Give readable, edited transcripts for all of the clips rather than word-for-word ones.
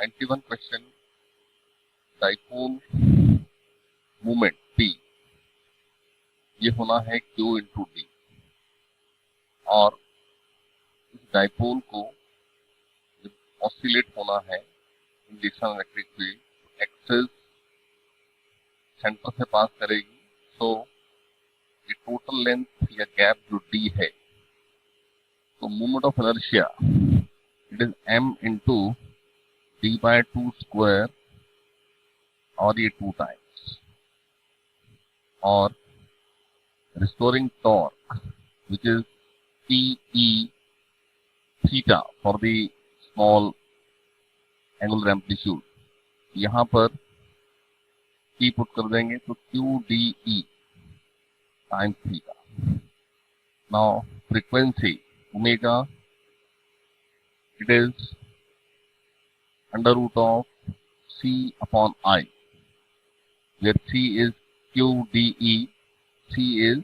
91 question, dipole moment P ये होना है Q इंटू डी, और इस डाइपोल को जब ऑसिलेट होना है in direction electric field axis centre से पास करेगी, तो ये टोटल लेंथ या गैप जो डी है, तो moment of inertia it is m into D by 2 square, और ये 2 टाइम्स, और restoring torque which is TE theta for the small angular amplitude, यहाँ पर T पुट कर देंगे तो QDE times theta. Now frequency omega it is under root of C upon I, where C is QDE, C is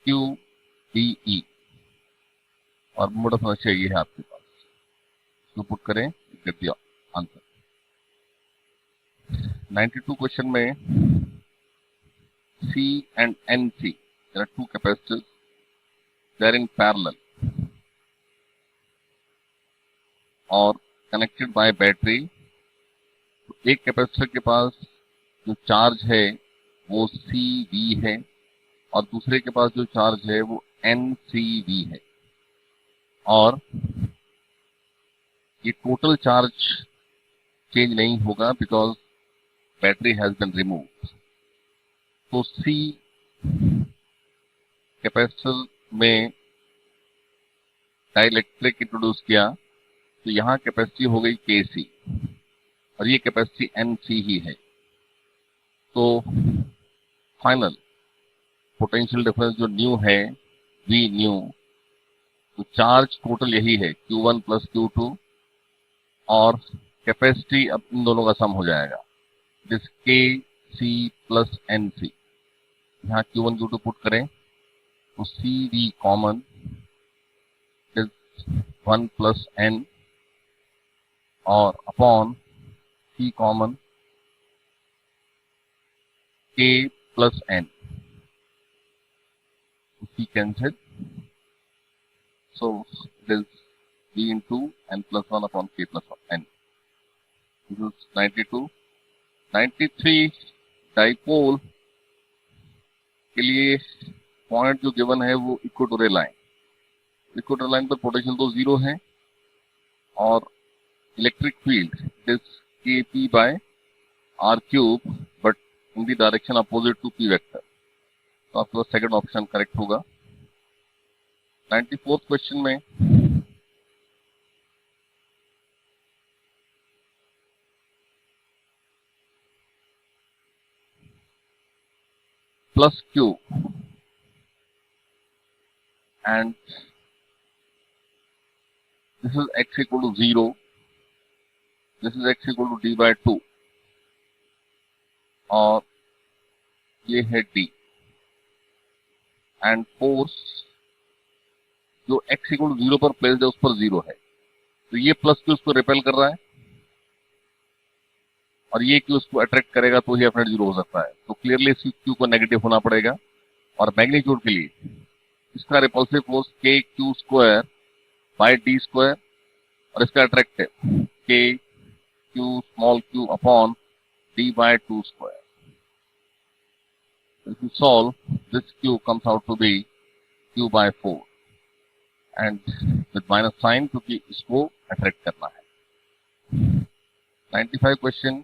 QDE, और mode of inertia ये है आपके पास, इसको पुट करें, गेट द आंसर। 92 क्वेश्चन में C and NC, there are two capacitors, they are in parallel और connected by battery। तो एक कैपेसिटर के पास जो चार्ज है वो CV है, और दूसरे के पास जो चार्ज है वो NCV है, और ये टोटल चार्ज चेंज नहीं होगा because battery has been removed. तो C कैपेसिटर में डाइलेक्ट्रिक इंट्रोड्यूस किया, तो यहाँ कैपेसिटी हो गई KC और ये कैपेसिटी NC ही है। तो फाइनल पोटेंशियल डिफरेंस जो न्यू है V न्यू, तो चार्ज टोटल यही है Q1 प्लस Q2, और कैपेसिटी अब इन दोनों का सम हो जाएगा, दिस KC प्लस NC। यहाँ Q1 Q2 पुट करें तो CV common is 1 plus N, और upon C common K plus N, C cancel, so it is V into N plus 1 upon K plus N. This is 92. 93 dipole के लिए point जो given है वो equatorial line, equatorial line पर potential तो zero है, और electric field is KP by R cube but in the direction opposite to P vector. तो आपका सेकंड ऑप्शन करेक्ट होगा। 94th क्वेश्चन में plus Q and this is x equal to 0, this is x equal to d by 2, और ये है d, and force जो x equal to 0 पर placed है उस पर 0 है, तो ये प्लस Q उसको रिपेल कर रहा है, और ये Q उसको अट्रैक्ट करेगा, तो ही अपने 0 हो सकता है। तो क्लियरली इस Q को नेगेटिव होना पड़ेगा, और मैग्नीट्यूड के लिए इसका repulsive force KQ square by D square, और इसका attractive KQ small q upon D by 2 square. If you solve, this Q comes out to be Q by 4, and with minus sign क्योंकि इसको attract करना है। 95 question,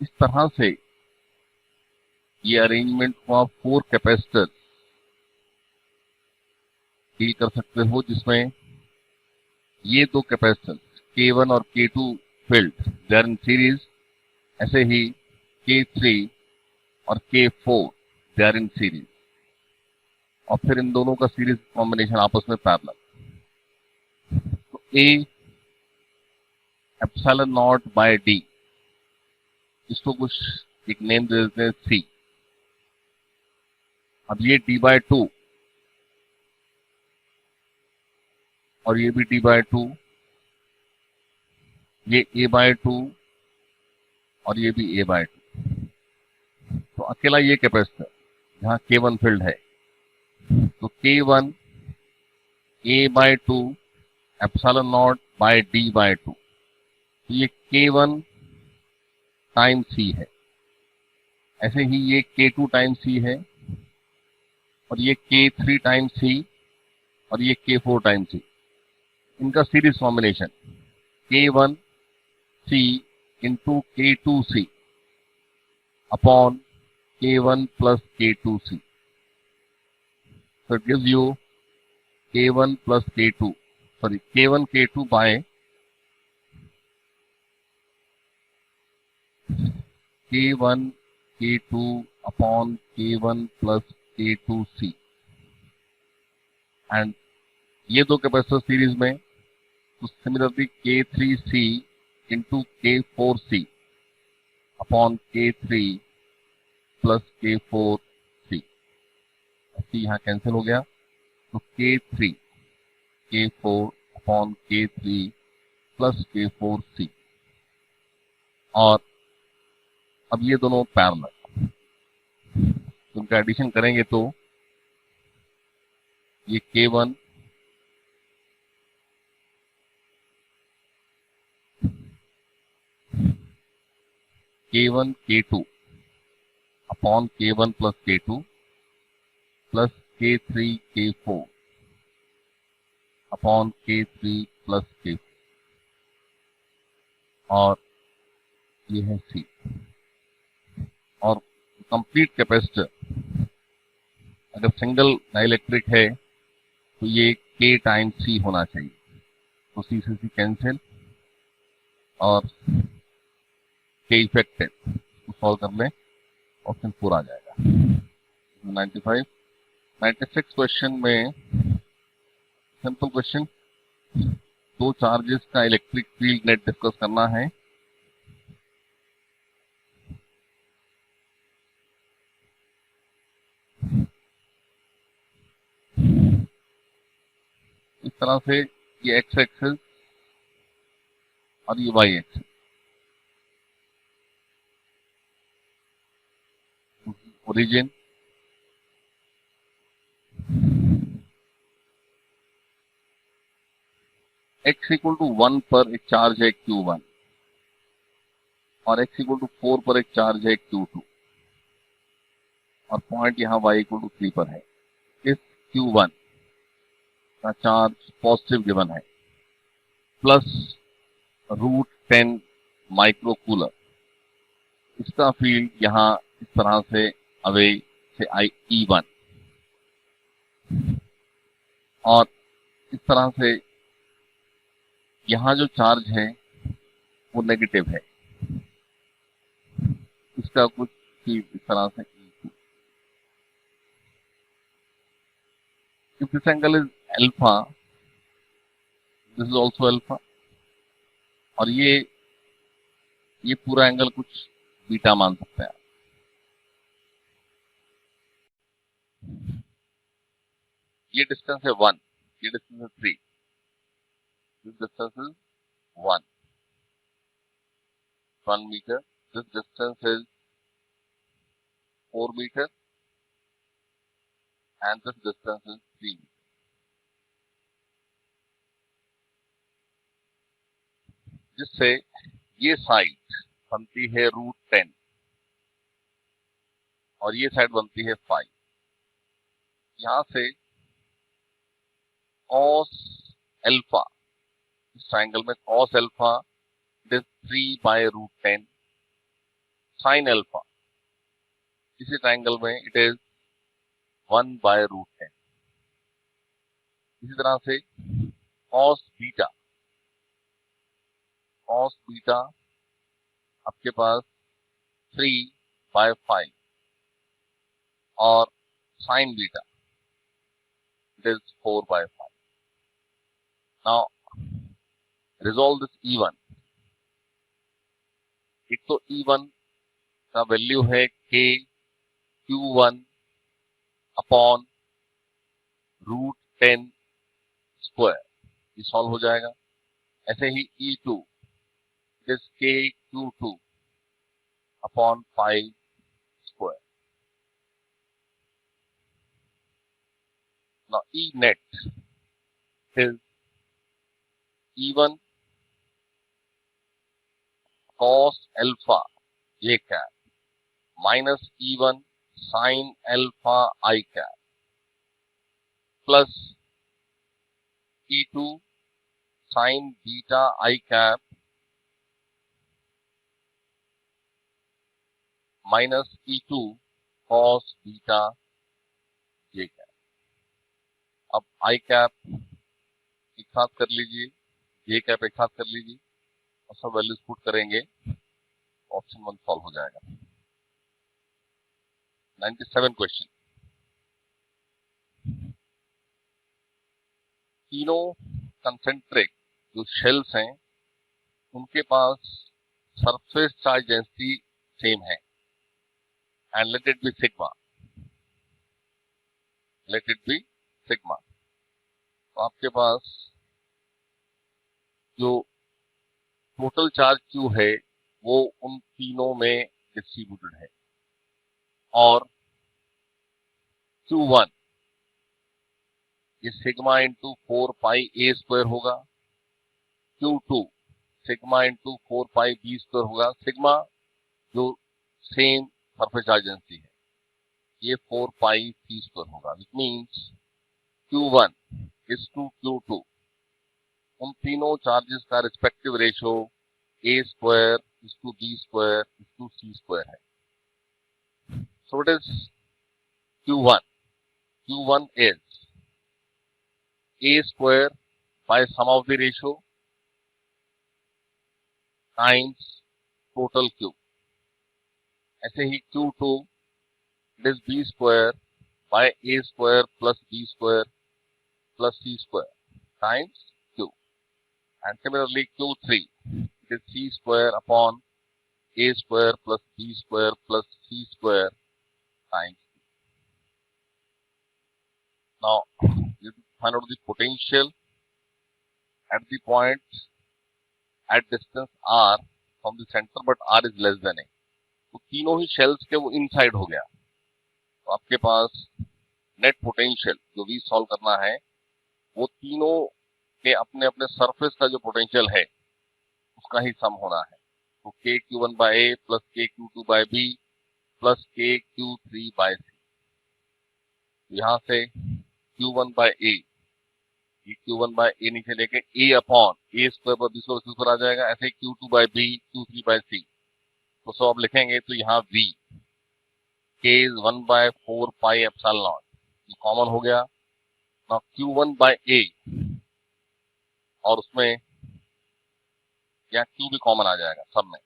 इस तरह से ये अरेंजमेंट को आप 4 कैपेसिटर डील कर सकते हो, जिसमें ये 2 कैपेसिटर K1 और K2 field they are in series, ऐसे ही K3 और K4 they are in series, और फिर इन दोनों का सीरीज कॉम्बिनेशन आपस में पैरेलल। तो A epsilon naught by D, इसको कुछ एक नेम दे देते हैं C, अब ये d/2 और ये भी d/2, ये a/2 और ये भी a/2। तो अकेला ये कैपेसिटर जहां K1 फील्ड है, तो K1 a/2 epsilon naught bye d/2, तो ये K1 टाइम C है। ऐसे ही ये K2 टाइम C है, और ये K3 टाइम C, और ये K4 टाइम C। इनका series combination K1C into K2C upon K1 plus K2C। So it gives you K1 plus K2, sorry, K1 K2 by K1 K2 upon K1 plus K2C। And ये दो capacitor series में, तो similarly K3C into K4C upon K3 plus K4C। ऐसे यहाँ cancel हो गया, तो K3 K4 upon K3 plus K4C। और अब ये दोनों पैरेलल, तो उनका एडिशन करेंगे तो ये K1 K1 K2 upon K1 plus K2 plus K3 K4 upon K3 plus K4, और ये है C। और कंप्लीट कैपेसिटर अगर सिंगल डाइलेक्ट्रिक है तो ये K टाइम C होना चाहिए, तो C से C कैंसिल और K इफेक्टेड को सॉल्व कर लें, ऑप्शन 4 आ जाएगा। 95 96 क्वेश्चन में सिंपल क्वेश्चन, दो चार्जेस का इलेक्ट्रिक फील्ड नेट डिस्कस करना है। इस तरह से ये एक्स एक्सिस और ये Y axis, origin x equal to 1 पर एक चार्ज है Q1 और x इक्वल टू 4 पर एक चार्ज है Q2, और पॉइंट यहाँ y इक्वल टू 3 पर है। इस Q1 का चार्ज पॉजिटिव गिवन है प्लस √10 माइक्रो कूलर। इसका फील्ड यहाँ इस तरह से अवे से E1, और इस तरह से यहाँ जो चार्ज है वो नेगेटिव है, इसका कुछ फील्ड इस तरह से E2। If this angle is alpha, this is also alpha, और ये पूरा एंगल कुछ बीटा मान सकते हैं। ये डिस्टेंस है 1, ये डिस्टेंस है 3, this distance is 1 metre, this distance is 4 metre and this distance is 3 metre. जिससे ये साइड बनती है √10 और ये साइड बनती है 5। यहां से cos अल्फा, इस ट्रायंगल में cos alpha it is 3 by √10, sin alpha इसी ट्रायंगल में इट इज 1 बाय √10। इसी तरह से cos बीटा आपके पास 3 बाय 5 और sin beta it is 4 by 5। Now resolve this E1। एक तो E1 का वैल्यू है K Q1 अपॉन √10 स्क्वायर, ये सॉल्व हो जाएगा। ऐसे ही E2 it is KQ2 upon 5 square. Now E net is E1 cos alpha j cap minus E1 sin alpha I cap plus E2 sin beta I cap minus E2 cos beta j cap। अब I cap एक साथ कर लीजिए, j cap एक साथ कर लीजिए और सब वैल्यूज पुट करेंगे, ऑप्शन 1 सॉल्व हो जाएगा। 97 क्वेश्चन, तीनों कंसेंट्रिक जो शेल्स हैं उनके पास सरफेस चार्ज डेंसिटी सेम है and let it be sigma, let it be sigma. तो आपके पास जो टोटल चार्ज Q है वो उन तीनों में डिस्ट्रीब्यूटेड है और Q1 ये sigma into 4 pi A square होगा, Q2 सिग्मा इंटू 4 पाई B स्क्वायर होगा। सिग्मा जो सेम सरफेस चार्ज डेंसिटी है, ये 4 पाई C स्क्वायर होगा, which means Q1 is to Q2, उन तीनों चार्जेस का respective ratio A square is to B square is to C square है। So it is Q1 is A square by sum of the ratio times total Q। ऐसे ही Q2 it is B square by A square plus B square plus C square times Q, and similarly Q3 it is C square upon A square plus B square plus C square times Q। Now you find out the potential at the point at distance R from the center but R is less than A। तो तीनों ही shells के वो inside हो गया, तो आपके पास net potential जो भी सॉल्व करना है वो तीनों के अपने अपने सरफेस का जो पोटेंशियल है उसका ही सम होना है। तो KQ1 by A plus KQ2 by B plus KQ3 by C। यहाँ से Q1 बाय A, ये Q1 बाय A नीचे लेके A अपॉन A स्क्वायर पर B स्क्वायर आ जाएगा। ऐसे Q2 bye B, Q3 bye C, तो सब आप लिखेंगे तो यहाँ V K is 1 by 4 pi epsilon naught, ये कॉमन हो गया। नाउ Q1 बाय A और उसमें यहाँ Q भी कॉमन आ जाएगा, सब में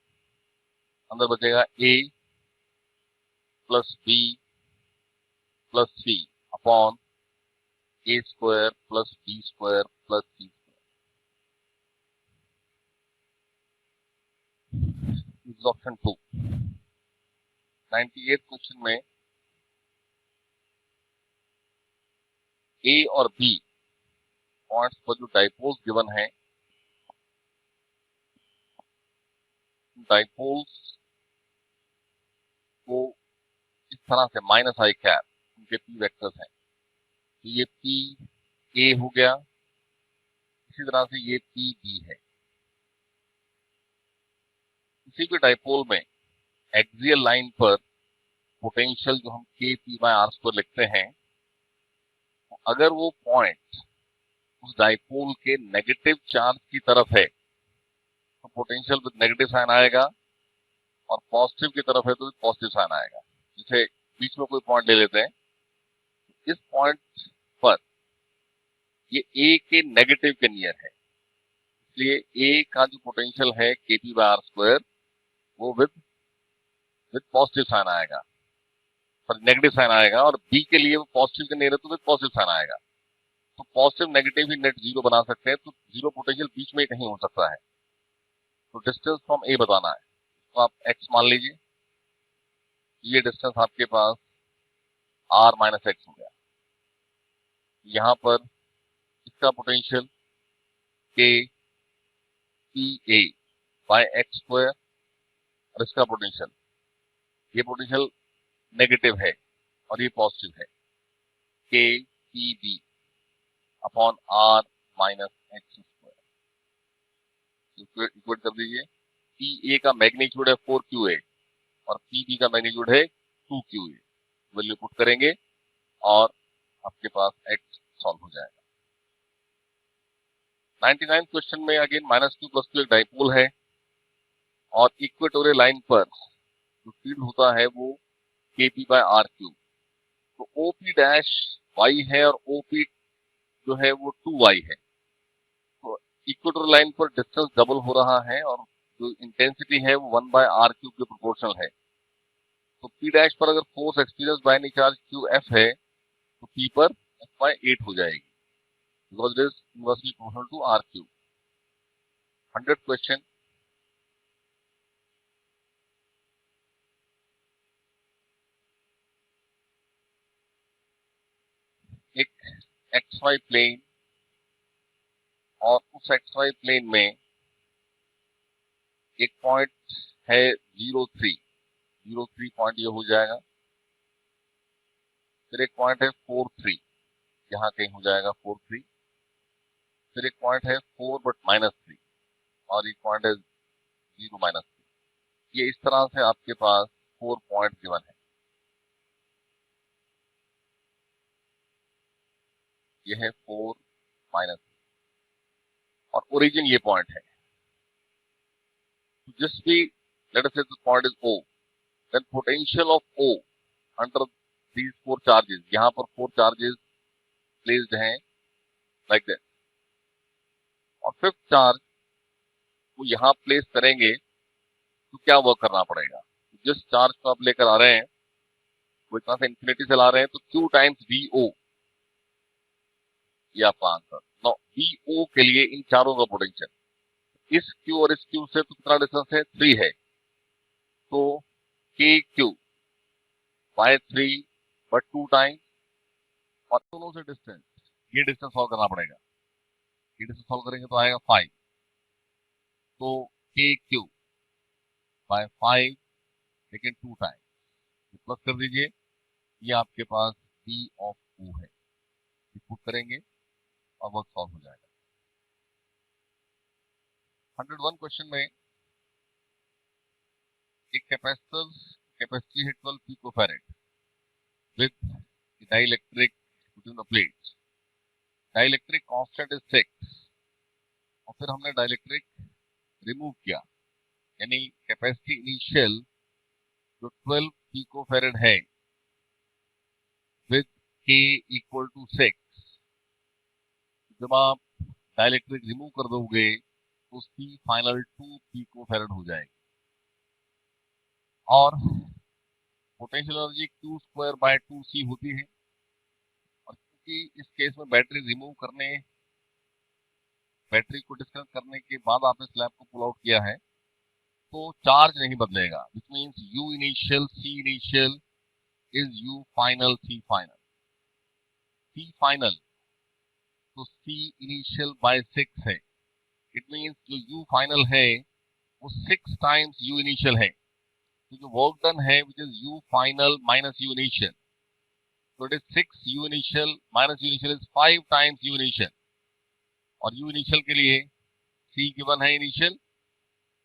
अंदर बचेगा A plus B plus C upon A square plus B square plus C square. Option 2। 98 question में A और B पॉइंट्स पर जो डाइपोल्स गिवन है, डाइपोल्स को इस तरह से माइनस आई कैप उनके P वेक्टर्स हैं, तो ये P A हो गया, इसी तरह से ये P B है। इसी के डाइपोल में एक्सियल लाइन पर पोटेंशियल जो हम KP/R पर लिखते हैं, अगर वो पॉइंट उस डाइपोल के नेगेटिव चार्ज की तरफ है तो पोटेंशियल विद नेगेटिव साइन आएगा, और पॉजिटिव की तरफ है तो पॉजिटिव साइन आएगा। जैसे बीच में कोई पॉइंट ले लेते हैं, इस पॉइंट पर ये A के नेगेटिव के नियर है, इसलिए A का जो पोटेंशियल है KP/R² वो विद पॉजिटिव साइन आएगा, पर नेगेटिव साइन आएगा, और B के लिए वो पॉजिटिव के नियर है तो विद पॉजिटिव साइन आएगा। तो पॉजिटिव नेगेटिव ही नेट जीरो बना सकते हैं, तो जीरो पोटेंशियल बीच में ही कहीं हो सकता है। तो डिस्टेंस फ्रॉम A बताना है, तो आप x मान लीजिए, ये डिस्टेंस आपके पास आर माइनस एक्स हो गया। यहाँ पर इसका potential K P A by X square, और इसका पोटेंशियल, ये पोटेंशियल नेगेटिव है और ये पॉजिटिव है, K P B upon R minus X square. Equate कर दीजिए। पी ए का मैग्नीट्यूड है 4QA और पी बी का मैग्नीट्यूड है 2QA। वैल्यू पुट करेंगे और आपके पास एक्स सॉल्व हो जाएगा। 99 क्वेश्चन में अगेन -2+2 एक डाइपोल है और इक्वेटोरियल लाइन पर जो फील्ड होता है वो KP बाय आर क्यूब। तो OP डैश y है और OP जो है वो 2y है। तो इक्वेटोरियल लाइन पर डिस्टेंस डबल हो रहा है और जो इंटेंसिटी है वो 1 बाय आर क्यूब के प्रोपोर्शनल है। तो P डैश पर अगर force experience by any charge QF है तो P पर F/8 हो जाएगी, because it is inversely proportional to R cube. 100 question. एक XY प्लेन और उस XY प्लेन में एक पॉइंट है 03 पॉइंट ये हो जाएगा। फिर एक पॉइंट है 43, यहाँ कहीं हो जाएगा 43। फिर एक पॉइंट है 4 बट -3 और एक पॉइंट है 0 -3। ये इस तरह से आपके पास 4 पॉइंट गिवन है। ये है 4 -3 और ओरिजिन ये पॉइंट है। जिस भी let us say this point is O, then potential of O under these 4 charges, यहाँ पर 4 चार्जेस प्लेस्ड हैं लाइक दैट, और फिफ्थ चार्ज को यहाँ प्लेस करेंगे तो क्या वर्क करना पड़ेगा। जिस चार्ज को आप लेकर आ रहे हैं वो इतना से इंफिनिटी से ला रहे हैं तो Q टाइम्स VO, ये आपका आंसर। नो VO के लिए इन चारों का पोटेंशियल, इस Q और इस Q से तो कितना डिस्टेंस है, 3 है, तो KQ बाय 3 बट 2 टाइम्स, और दोनों से डिस्टेंस, ये डिस्टेंस सॉल्व करना पड़ेगा। ये डिस्टेंस सॉल्व करेंगे तो आएगा 5, तो KQ बाय 5 लेकिन 2 टाइम्स, प्लस कर दीजिए, ये आपके पास B ऑफ O है। पुट करेंगे और वर्क सॉल्व हो जाएगा। 101 क्वेश्चन में एक कैपेसिटर कैपेसिटी है 12 picofarad with dielectric between the plates. Dielectric constant is 6 और फिर हमने डाइलेक्ट्रिक रिमूव किया, यानी कैपेसिटी इनिशियल जो 12 पिकोफैरेड है विद K इक्वल टू 6, जब आप डाइलेक्ट्रिक रिमूव कर दोगे तो उसकी फाइनल 2 पिकोफैरेड हो जाएगी। और potential energy Q² bye 2C होती है, और क्योंकि इस केस में बैटरी रिमूव करने, बैटरी को डिस्कनेक्ट करने के बाद आपने स्लैब को पुल आउट किया है तो चार्ज नहीं बदलेगा, which means U initial C initial is U final C final. C final तो C इनिशियल बाय 6 है, इट मीन्स जो U फाइनल है वो 6 टाइम्स U इनिशियल है। तो जो वर्क डन है which is U final minus U initial, so it is 6 U initial minus U initial is 5 times U initial, और U initial के लिए C गिवन है इनिशियल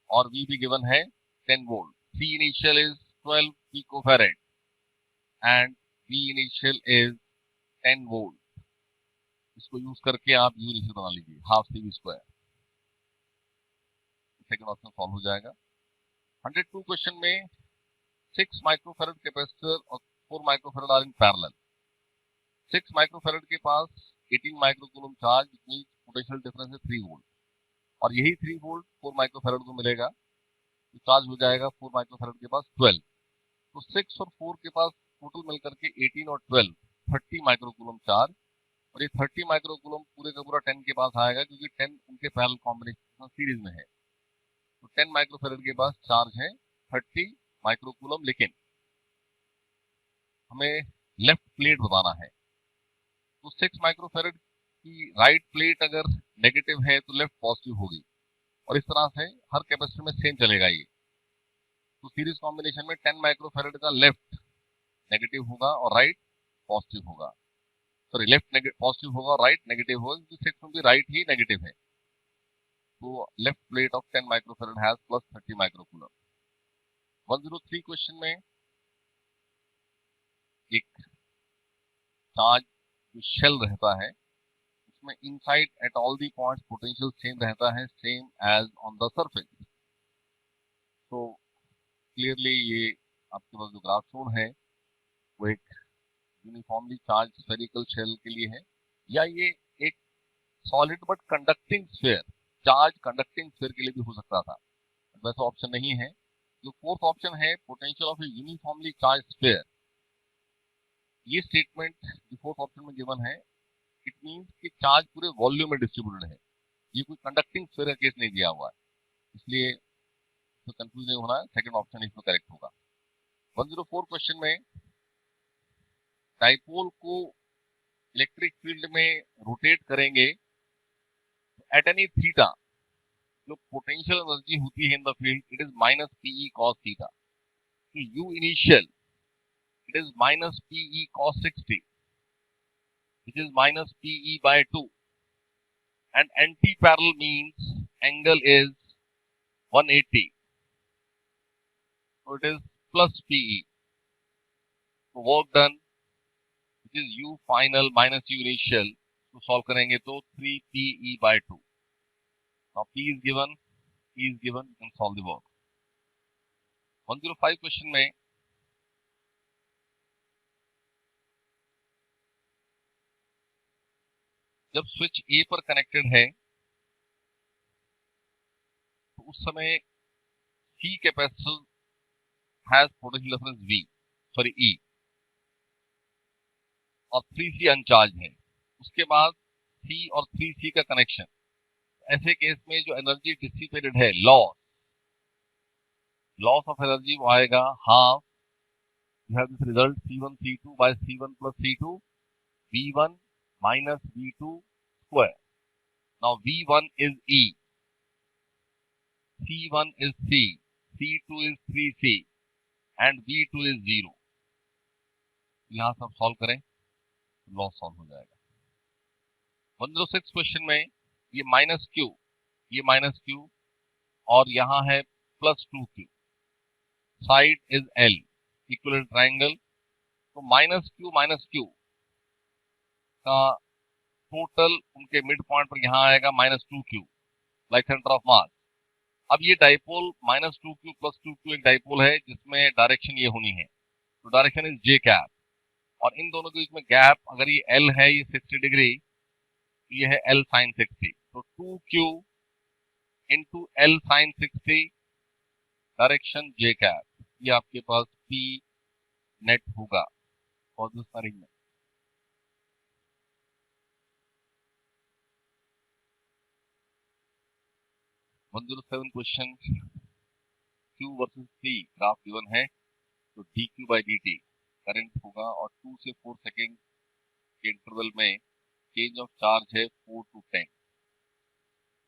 और V भी गिवन है 10 volt. C initial is 12 picofarad and V initial is 10 volt. इसको use करके आप U initial बना लीजिए, half CV²। Second option solve हो जाएगा। 102 क्वेश्चन में 6 माइक्रोफैरड कैपेसिटर और 4 microfarad are in parallel. 6 microfarad के पास 18 microcoulomb charge, means potential difference है 3 वोल्ट, और यही 3 वोल्ट 4 माइक्रोफैरड को मिलेगा, तो चार्ज हो जाएगा 4 माइक्रोफैरड के पास 12। तो 6 और 4 के पास टोटल मिलकर के 18 और 12 30 माइक्रोकूलम चार्ज, और ये 30 माइक्रोकूलम पूरे का पूरा 10 के पास आएगा क्योंकि 10 उनके पैरेलल कॉम्बिनेशन सीरीज में है। तो 10 माइक्रोफैरड के पास चार्ज है 30 माइक्रोकूलम, लेकिन हमें लेफ्ट प्लेट बताना है। तो 6 माइक्रोफेरेड की राइट प्लेट अगर नेगेटिव है तो लेफ्ट पॉजिटिव होगी, और इस तरह से हर कैपेसिटर में सेम चलेगा ये। तो सीरीज कॉम्बिनेशन में 10 माइक्रोफेरेड का लेफ्ट नेगेटिव होगा और राइट पॉजिटिव होगा, सॉरी लेफ्ट पॉजिटिव होगा और राइट नेगेटिव होगा, क्योंकि 6 में भी राइट ही नेगेटिव है। तो left plate of 10 microfarad has plus 30 microcoulomb. 103 question में एक चार्ज जो शेल रहता है उसमें inside at all the points potential same रहता है, same as on the surface. तो क्लियरली ये आपके पास जो ग्राफ शोन है वो एक यूनिफॉर्मली चार्ज स्फेरिकल शेल के लिए है, या ये एक solid but conducting sphere, charge conducting sphere के लिए भी हो सकता था। वैसा ऑप्शन नहीं है। जो फोर्थ ऑप्शन है potential of A uniformly charge sphere, ये स्टेटमेंट जो फोर्थ ऑप्शन में गिवन है, इट मींस कि चार्ज पूरे वॉल्यूम में डिस्ट्रीब्यूटेड है। ये कोई कंडक्टिंग स्फीयर का केस नहीं दिया हुआ है, इसलिए तो कंफ्यूज नहीं होना है, सेकंड ऑप्शन इसमें करेक्ट होगा। 104 क्वेश्चन में डाइपोल को इलेक्ट्रिक फील्ड में रोटेट करेंगे एट एनी थीटा, जो पोटेंशियल एनर्जी होती है in the field it is minus PE cos theta. तो U initial it is minus PE cos 60, which is minus PE by 2, and anti-parallel means angle is 180, so it is plus PE. So work done, which is U final minus U initial, तो solve करेंगे तो 3 PE by 2. Now P is given, you can solve the work. 105 question में जब switch A पर connected है तो उस समय C capacitor has potential difference V, sorry E, और 3C अनचार्ज है। उसके बाद C और 3C का कनेक्शन, ऐसे केस में जो एनर्जी डिसिपेटेड है, लॉस ऑफ एनर्जी वो आएगा half, you have this result C1 C2 by C1 plus C2 V1 minus V2 square. Now V1 is E, C1 is C, C2 is 3C and V2 is 0। यहां सब solve करें, loss solve हो जाएगा। 106 question में ये minus Q और यहाँ है plus 2Q, side is L, equal triangle. तो माइनस क्यू का टोटल उनके मिड पॉइंट पर यहाँ आएगा -2Q, like centre of mass. अब ये डाइपोल -2Q प्लस 2Q एक डाइपोल है जिसमें डायरेक्शन ये होनी है, तो डायरेक्शन इज J कैप, और इन दोनों के बीच में गैप अगर ये L है, ये 60 डिग्री, ये है L sin 60, तो 2Q into L sin 60 direction J cap, ये आपके पास P नेट होगा और this arrangement. 107 question, Q versus C graph given है, तो dQ by dt करंट होगा, और 2 से 4 सेकेंड के इंटरवल में चेंज ऑफ चार्ज है 4 to 10,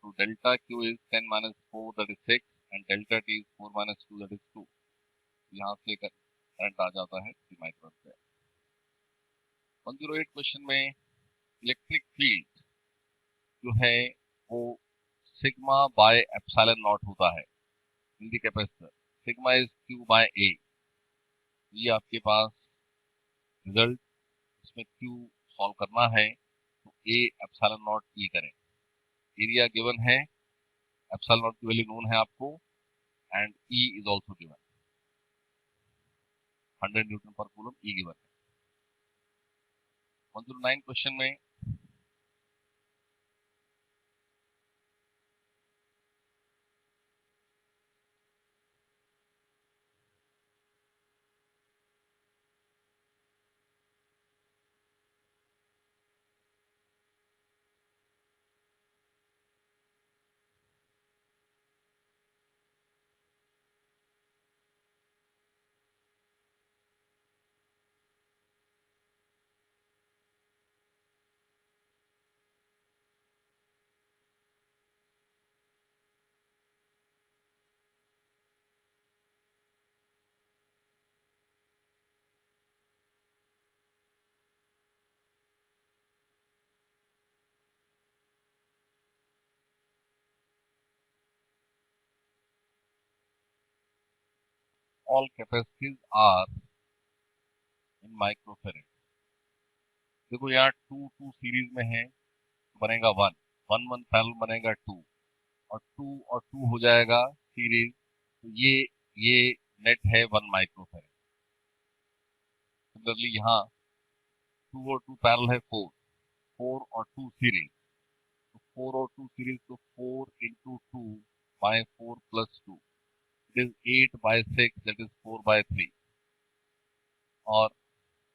तो delta Q is 10 minus 4 that is 6 and delta T is 4 minus 2 that is 2। यहाँ से करंट आ जाता है 3 माइक्रो एम्पीयर। 108 क्वेश्चन में इलेक्ट्रिक फील्ड जो है वो सिग्मा बाय एप्सिलॉन नॉट होता है in the capacitor, sigma is Q by A। ये आपके पास रिजल्ट, इसमें Q सॉल्व करना है तो A एप्सिलॉन नॉट E करें। एरिया गिवन है, एप्सिलॉन नॉट की वैल्यू नोन है आपको, and E is also given, 100 Newton पर कूलम E गिवन है। 109 क्वेश्चन में all capacities are in microfarad. देखो यहाँ 2 सीरीज में है, बनेगा 1, 1 पैरेलल बनेगा 2, और 2 हो जाएगा सीरीज, तो ये नेट है 1 माइक्रोफैरड। सिमिलरली यहाँ 2 और 2 पैरेलल है 4, 4 और 2 सीरीज, तो 4 और 2 सीरीज, तो 4 into 2 by 4 plus 2, it is 8 by 6, that is 4 by 3, और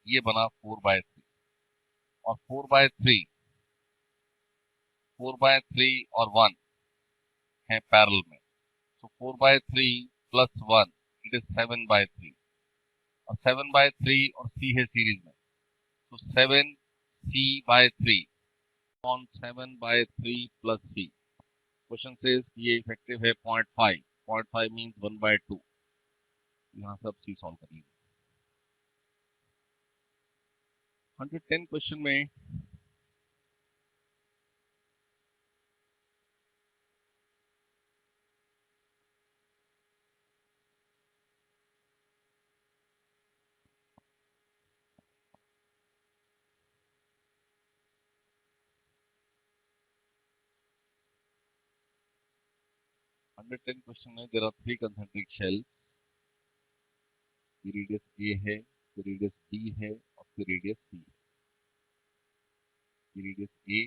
ये बना 4 by 3, और 4 by 3 और 1 है पैरेलल में, तो 4 by 3 plus 1, it is 7 by 3, और 7 by 3 और C है सीरीज में, तो 7 C by 3 on 7 by 3 plus C. Question से ये इफेक्टिव है 0.5, 0.5 मीन्स 1/2, यहाँ सब C सॉल्व कर लीजिए। 110 क्वेश्चन में there are 3 concentric shells, की रेडियस A है, की रेडियस B है, और की रेडियस C है। की रेडियस A,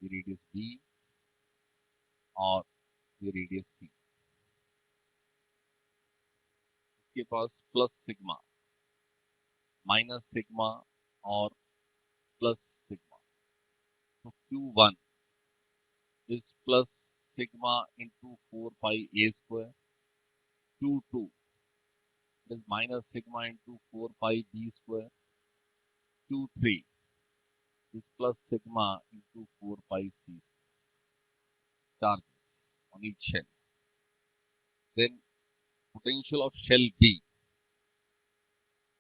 की रेडियस B और की रेडियस C। इसके पास प्लस सिग्मा, माइनस सिग्मा और प्लस सिग्मा, तो Q1 is plus sigma into 4 pi a square, Q2 is minus sigma into 4 pi b square, Q3 is plus sigma into 4 pi c charge on each shell. Then potential of shell B,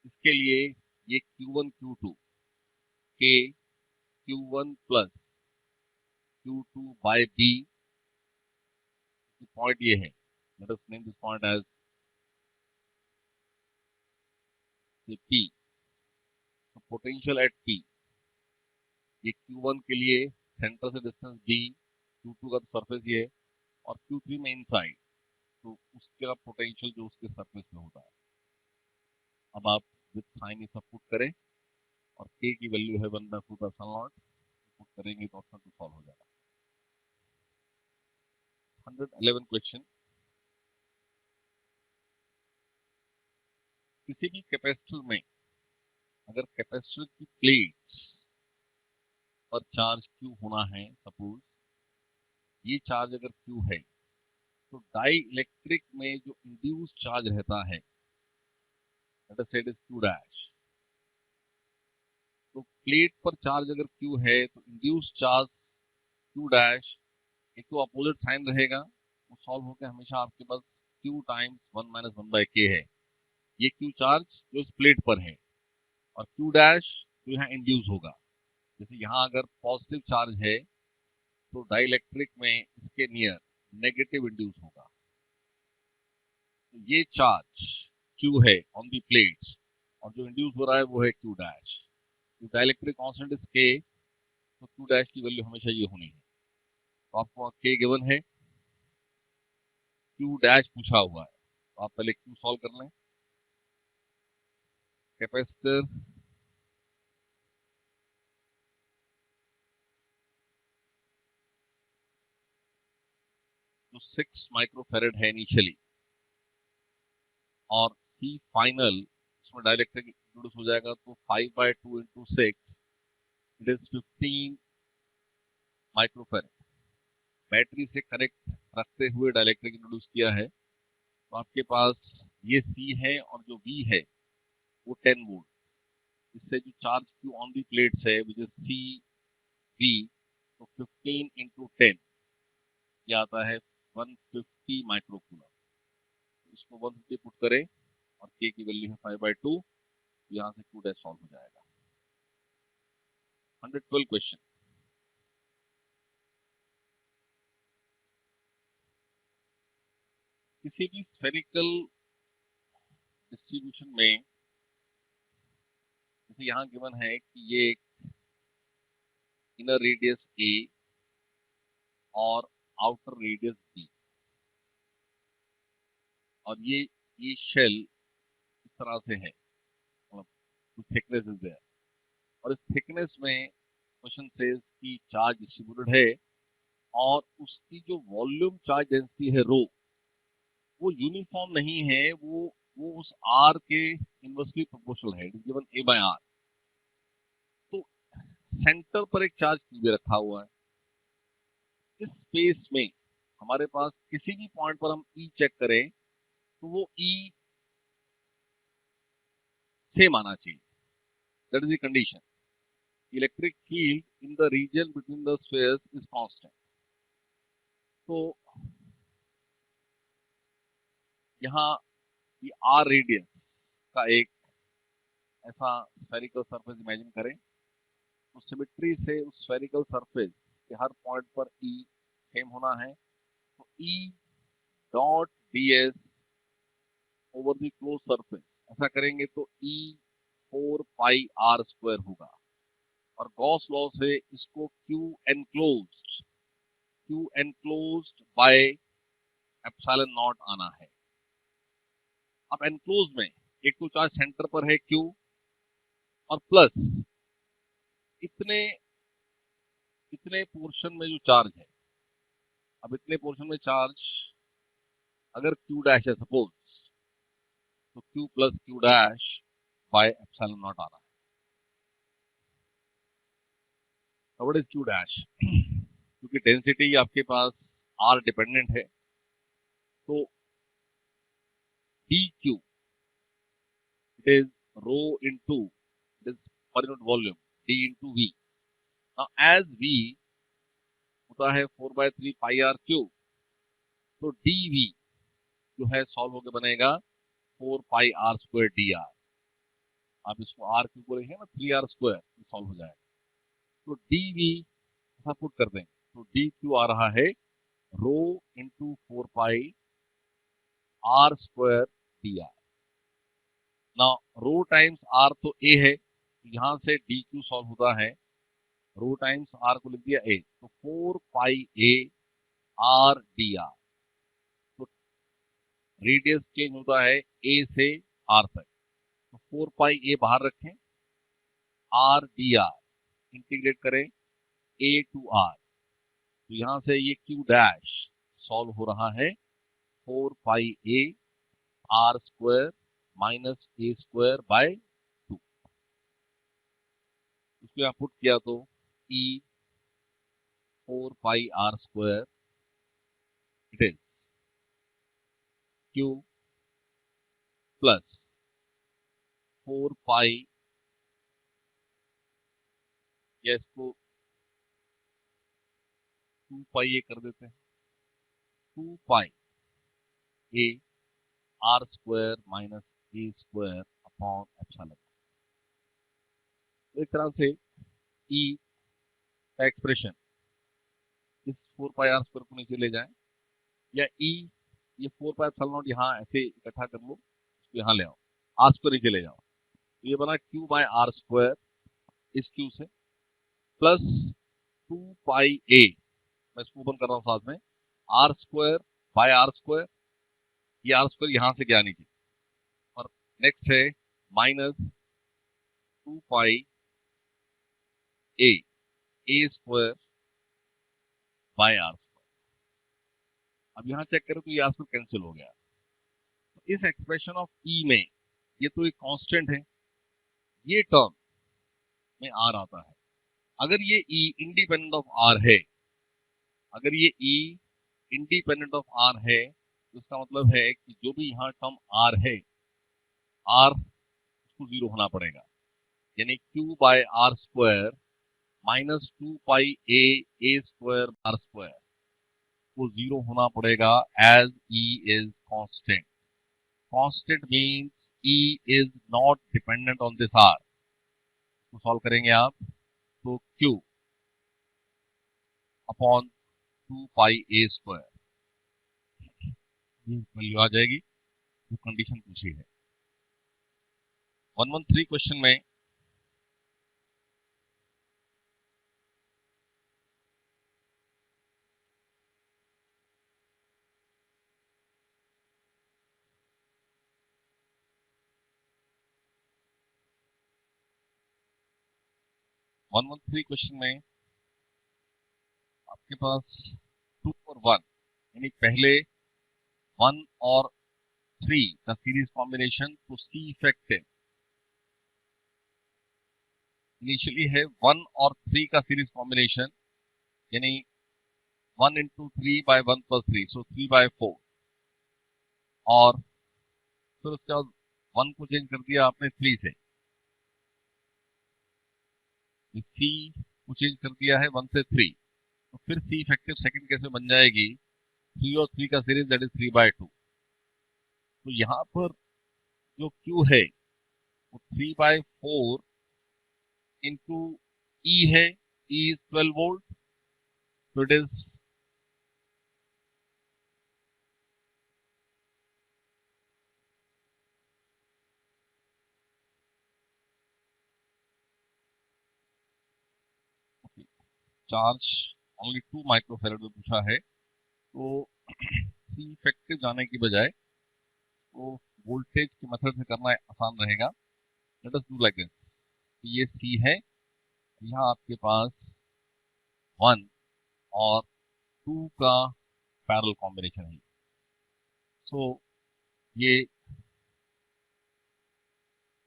इसके लिए ये Q1 Q2 के Q1 plus Q2 by B, point ये है, let us name this point as P, so potential at P, ये Q1 के लिए centre से डिस्टेंस D, Q2 का सरफेस ये, और Q3 में इनसाइड, तो उसका पोटेंशियल जो उसके सरफेस में होता है। अब आप विद साइन ये सब पुट करें, और K की वैल्यू है 1/4 पुट करेंगे तो ऑप्शन 2 सॉल्व हो जाएगा। 111 क्वेश्चन, किसी भी कैपेसिटर में अगर कैपेसिटर की प्लेट पर चार्ज Q होना है, सपोज ये चार्ज अगर Q है, तो डाई इलेक्ट्रिक में जो इंड्यूस चार्ज रहता है, लेट अस से इट इज Q डैश, तो प्लेट पर चार्ज अगर Q है तो इंड्यूस चार्ज Q डैश, एक तो अपोजिट साइन रहेगा, वो सॉल्व होकर हमेशा आपके पास Q टाइम्स 1 - 1/k है, ये Q चार्ज जो इस प्लेट पर है, और Q डैश जो यहाँ इंड्यूस होगा। जैसे यहाँ अगर पॉजिटिव चार्ज है तो डाइलेक्ट्रिक में इसके नियर नेगेटिव इंड्यूस होगा, तो ये चार्ज Q है ऑन दी प्लेट्स, और जो इंड्यूस हो रहा है वो है Q डैश। तो डाइलेक्ट्रिक कांस्टेंट इज K, तो Q डैश की वैल्यू हमेशा ये होनी है, तो आपको K गिवन है, Q डैश पूछा हुआ है, तो आप पहले Q सॉल्व कर लें। कैपेसिटर जो 6 माइक्रोफेरेड है इनिशियली, और C फाइनल इसमें डायरेक्टली इंट्रोड्यूस हो जाएगा, तो 5/2 into 6, it is 15 microfarad. Battery से कनेक्ट रखते हुए डायरेक्टली इंट्रोड्यूस किया है, तो आपके पास ये C है और जो V है वो 10 वोल्ट, इससे जो charge Q on the plates है विच इज C V, तो 15 into 10 ये आता है 150 माइक्रोकूलम। इसको 150 पुट करें, और K की वैल्यू है 5/2, यहाँ से Q डैश सॉल्व हो जाएगा। 112 क्वेश्चन, किसी भी स्फेरिकल डिस्ट्रीब्यूशन में जैसे यहाँ गिवन है कि ये इनर रेडियस ए और आउटर रेडियस बी, और ये शेल इस तरह से है, मतलब कुछ थिकनेस इज देयर, और इस थिकनेस में क्वेश्चन सेज कि चार्ज डिस्ट्रीब्यूटेड है और उसकी जो वॉल्यूम चार्ज डेंसिटी है रो, वो यूनिफॉर्म नहीं है, वो उस आर के इनवर्सली प्रोपोर्शनल है, गिवन ए बाय आर। तो सेंटर पर एक चार्ज क्यू भी रखा हुआ है। इस स्पेस में हमारे पास किसी भी पॉइंट पर हम ई चेक करें तो वो ई सेम आना चाहिए, that is the condition. Electric field in the region between the spheres is constant. तो यहाँ ये आर रेडियस का एक ऐसा स्फेरिकल सरफेस इमेजिन करें, तो सिमेट्री से उस स्फेरिकल सरफेस के हर पॉइंट पर ई सेम होना है। तो E dot D S over the close surface, ऐसा करेंगे तो ई 4 पाई r² होगा, और गॉस लॉ से इसको Q enclosed bye epsilon not आना है। अब एनक्लोज में एक तो चार्ज सेंटर पर है क्यू, और प्लस इतने इतने पोर्शन में जो चार्ज है, अब इतने पोर्शन में चार्ज अगर क्यू डैश है सपोज, तो Q plus Q dash by epsilon not आ रहा है। What is Q dash? क्योंकि डेंसिटी आपके पास आर डिपेंडेंट है, तो d q it is rho into this per unit volume d into v. Now as we होता है 4/3 पाई r क्यूब, तो डी वी जो है सॉल्व होकर बनेगा 4 पाई r² डी आर। आप इसको आर क्यूब बोलेंगे ना, 3r² सॉल्व हो जाएगा। तो डी वी ऐसा पुट कर देंगे, तो डी क्यू आ रहा है रो इंटू 4 पाई r² डी आर। ना रो टाइम्स आर तो ए है, तो यहाँ से डी क्यू सॉल्व होता है, रो टाइम्स आर को लिख दिया ए, तो 4 पाई a r/d/r। तो रेडियस चेंज होता है ए से आर तक, तो 4 पाई a बाहर रखें, r/d/r इंटीग्रेट करें ए टू आर, तो यहाँ से ये क्यू डैश सॉल्व हो रहा है 4 पाई a r² minus a² bye 2। इसको यहाँ पुट किया तो ई 4 पाई r² it is Q plus 4 पाई, या इसको 2 पाई a कर देते हैं, 2 पाई a r² minus a² upon epsilon. एक तरह से ई का एक्सप्रेशन इस 4 पाई r² को नीचे ले जाएं, या ई ये 4 पाई एप्सिलॉन यहाँ ऐसे इकट्ठा कर लो, इसको यहाँ ले आओ, r² नीचे ले जाओ, तो ये बना q/r² इस क्यू से, प्लस 2 पाई a, मैं इसको ओपन कर रहा हूँ साथ में, r² बाय r², ये r² यहाँ से गया नीचे, और नेक्स्ट है minus 2 pi a² bye r²। अब यहाँ चेक करें तो ये r² कैंसिल हो गया। तो इस एक्सप्रेशन ऑफ ई में ये तो एक कांस्टेंट है, ये टर्म में आर आता है। अगर ये ई इंडिपेंडेंट ऑफ आर है, अगर ये ई इंडिपेंडेंट ऑफ आर है, तो इसका मतलब है कि जो भी यहाँ टर्म आर है, आर उसको 0 होना पड़ेगा, यानी q/r² माइनस 2 पाई a² को 0 होना पड़ेगा as E is constant. Constant means E is not dependent on this R. तो सॉल्व करेंगे आप, तो q upon 2 pi a² value आ जाएगी जो कंडीशन पूछी है। 113 क्वेश्चन में 113 क्वेश्चन में आपके पास 2 और 1 यानी पहले 1 और 3 का सीरीज कॉम्बिनेशन तो सी इफेक्टिव इनिशियली है 1 और 3 का सीरीज कॉम्बिनेशन यानी 1 इंटू 3 बाय 1 प्लस 3 सो 3 बाय 4 और फिर उसके बाद 1 को चेंज कर दिया आपने 3 से सी को चेंज कर दिया है 1 से 3 तो फिर सी इफेक्टिव सेकंड कैसे बन जाएगी 3 और 3 का सीरीज दैट इज 3 बाय 2 तो यहाँ पर जो क्यू है वो 3 बाय 4 इंटू ई है ई इज 12 वोल्ट तो it is charge only 2 microfarad में पूछा है तो सी इफेक्टिव जाने की बजाय तो वोल्टेज के मेथड से करना आसान रहेगा let us do like this ये सी है यहाँ आपके पास 1 और 2 का पैरेलल कॉम्बिनेशन है सो ये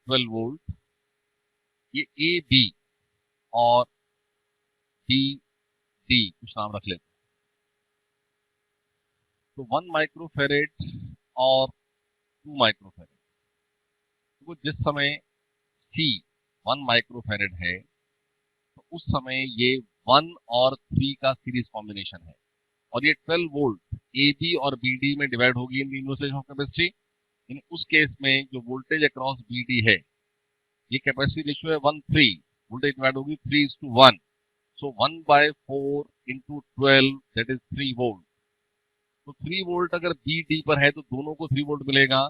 12 वोल्ट ये ए बी और डी डी कुछ नाम रख लेते हैं तो 1 माइक्रोफेरेड और 2 माइक्रोफेरेड तो जिस समय सी 1 माइक्रोफेरेड है तो उस समय ये 1 और 3 का सीरीज कॉम्बिनेशन है और ये 12 वोल्ट ए बी और बी डी में डिवाइड होगी इन इन्वर्सेशन ऑफ कैपेसिटी इन उस केस में जो वोल्टेज अक्रॉस बी डी है ये कैपेसिटी रेशियो है 1:3 वोल्टेज डिवाइड होगी 3:1 सो 1/4 इंटू 12 दैट इज 3 वोल्ट तो 3 वोल्ट अगर बी डी पर है तो दोनों को 3 वोल्ट मिलेगा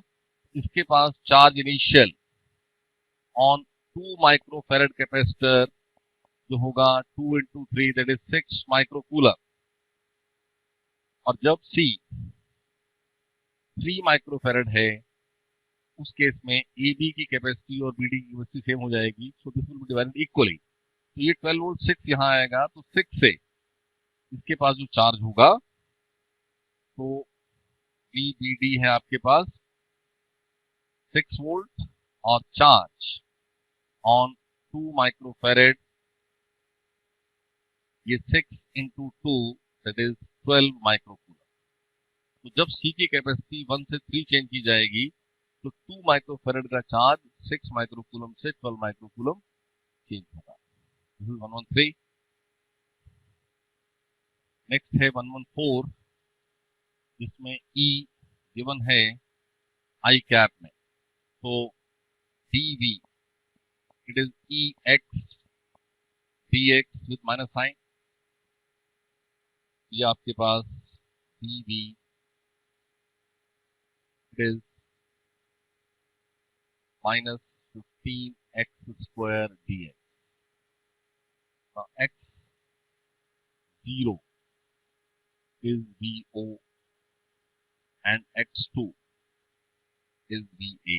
इसके पास charge initial on 2 microfarad capacitor जो होगा 2 इंटू 3 दैट इज 6 माइक्रोकूलम और जब सी 3 माइक्रोफेरेड है उस केस में ए बी की कैपेसिटी और बी डी की कैपेसिटी सेम हो जाएगी so this will be divided equally तो ये 12 वोल्ट 6 यहाँ आएगा तो 6 से इसके पास जो चार्ज होगा तो बी बी डी है आपके पास 6 वोल्ट और चार्ज ऑन 2 माइक्रोफेरेड ये 6 इंटू 2 दैट इज 12 माइक्रोकूलम तो जब सी की कैपेसिटी 1 से 3 चेंज की जाएगी तो 2 माइक्रोफेरेड का चार्ज 6 माइक्रोकूलम से 12 माइक्रोकूलम चेंज होगा दिस इज 113 नेक्स्ट है 114 जिसमें ई गिवन है आई कैप में तो d v it is E x d x with minus sign ये आपके पास d v it is minus 15x² d x x zero is VO and X2 is VA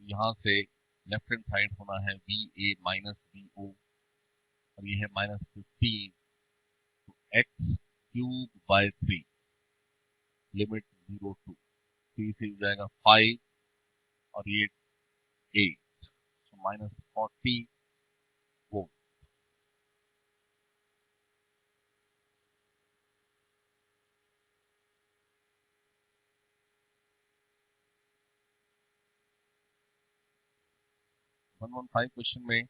यहाँ से लेफ्ट हैंड साइड होना है VA minus VO और ये है -15 तो x³ लिमिट 0 to 3 से हो जाएगा 5 और ये 8 तो -40 वोल्ट 115 क्वेश्चन में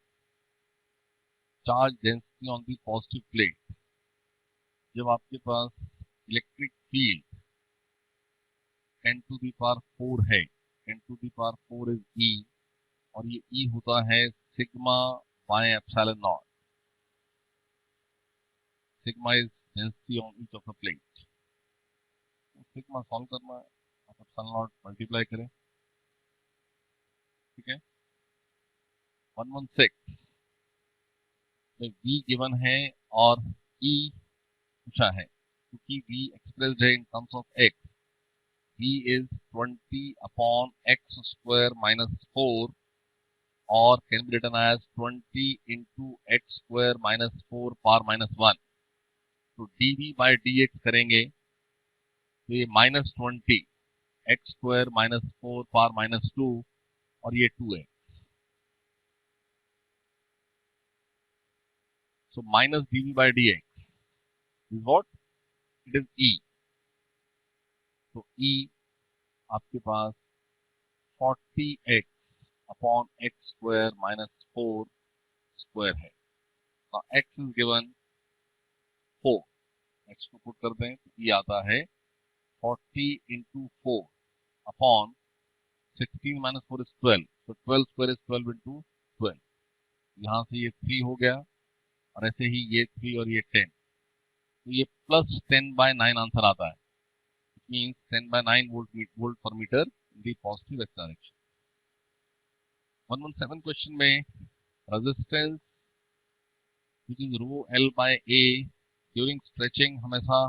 charge density on the positive plate जब आपके पास इलेक्ट्रिक फील्ड 10⁴ है 10⁴ इज E और ये E होता है sigma bye epsilon not sigma is density on each of the plate sigma solve करना है आप एप्सिलॉन नॉट मल्टीप्लाई करें ठीक है। 116 में v गिवन है और e पूछा है, क्योंकि v एक्सप्रेस्ड है in terms of x, v is 20 upon x square minus 4 और can be written as 20 into x square minus 4 power minus 1। तो dv बाई dx करेंगे तो ये -20 x square minus 4 power minus 2 और ये 2 है। So minus dv by dx is what? It is e। तो e आपके पास 40x upon x square minus 4 square है। तो x इज गिवन 4, x को पुट करते हैं तो e आता है 40 इंटू 4 अपॉन 16 माइनस 4 इज 12, तो 12 स्क्वायर इज 12 इंटू 12। यहाँ से ये 3 हो गया और ऐसे ही ये 3 और ये 10, तो ये प्लस 10/9 आंसर आता है। It means 10/9 volt per metre in the positive x direction. 117 question में resistance which is rho L by A during stretching हमेशा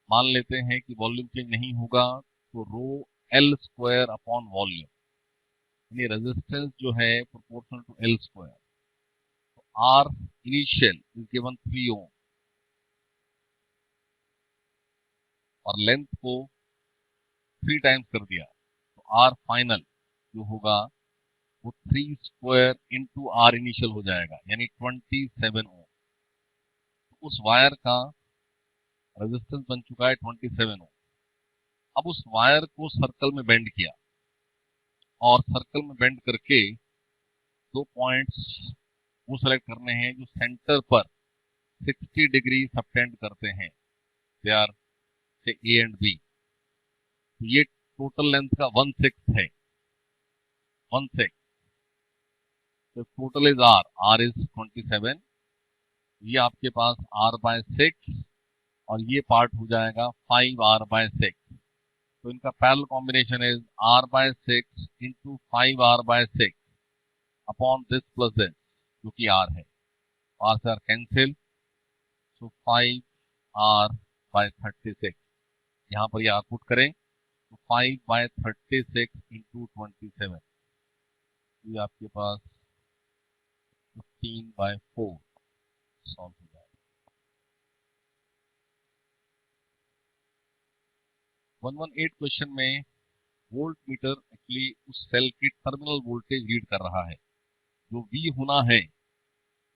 मान लेते हैं कि वॉल्यूम चेंज नहीं होगा, तो rho L square upon volume, यानी रेजिस्टेंस जो है प्रोपोर्शनल टू एल स्क्वायर। तो आर इनिशियल इज गिवन 3 ओम और लेंथ को 3 टाइम्स कर दिया, तो आर फाइनल जो होगा वो 3 स्क्वायर इंटू आर इनिशियल हो जाएगा, यानी 27 ओम। तो उस वायर का रेजिस्टेंस बन चुका है 27 ओम। अब उस वायर को सर्कल में बेंड किया और सर्कल में बेंड करके 2 पॉइंट्स वो सेलेक्ट करने हैं जो सेंटर पर 60 डिग्री सबटेंड करते हैं, दे आर से ए एंड बी। तो ये टोटल लेंथ का 1/6 है, 1/6। तो टोटल इज आर इज 27, ये आपके पास r/6 और ये पार्ट हो जाएगा 5r/6। तो इनका parallel combination is r/6 into 5r/6 upon this plus this, जो कि r है। r से r कैंसिल, सो 5r/36। यहाँ पर ये r पुट करें तो 5/36 इंटू 27, ये आपके पास 15/4 सॉल्व हो जाएगा। 118 क्वेश्चन में वोल्ट मीटर एक्चुअली उस सेल की टर्मिनल वोल्टेज रीड कर रहा है। जो V होना है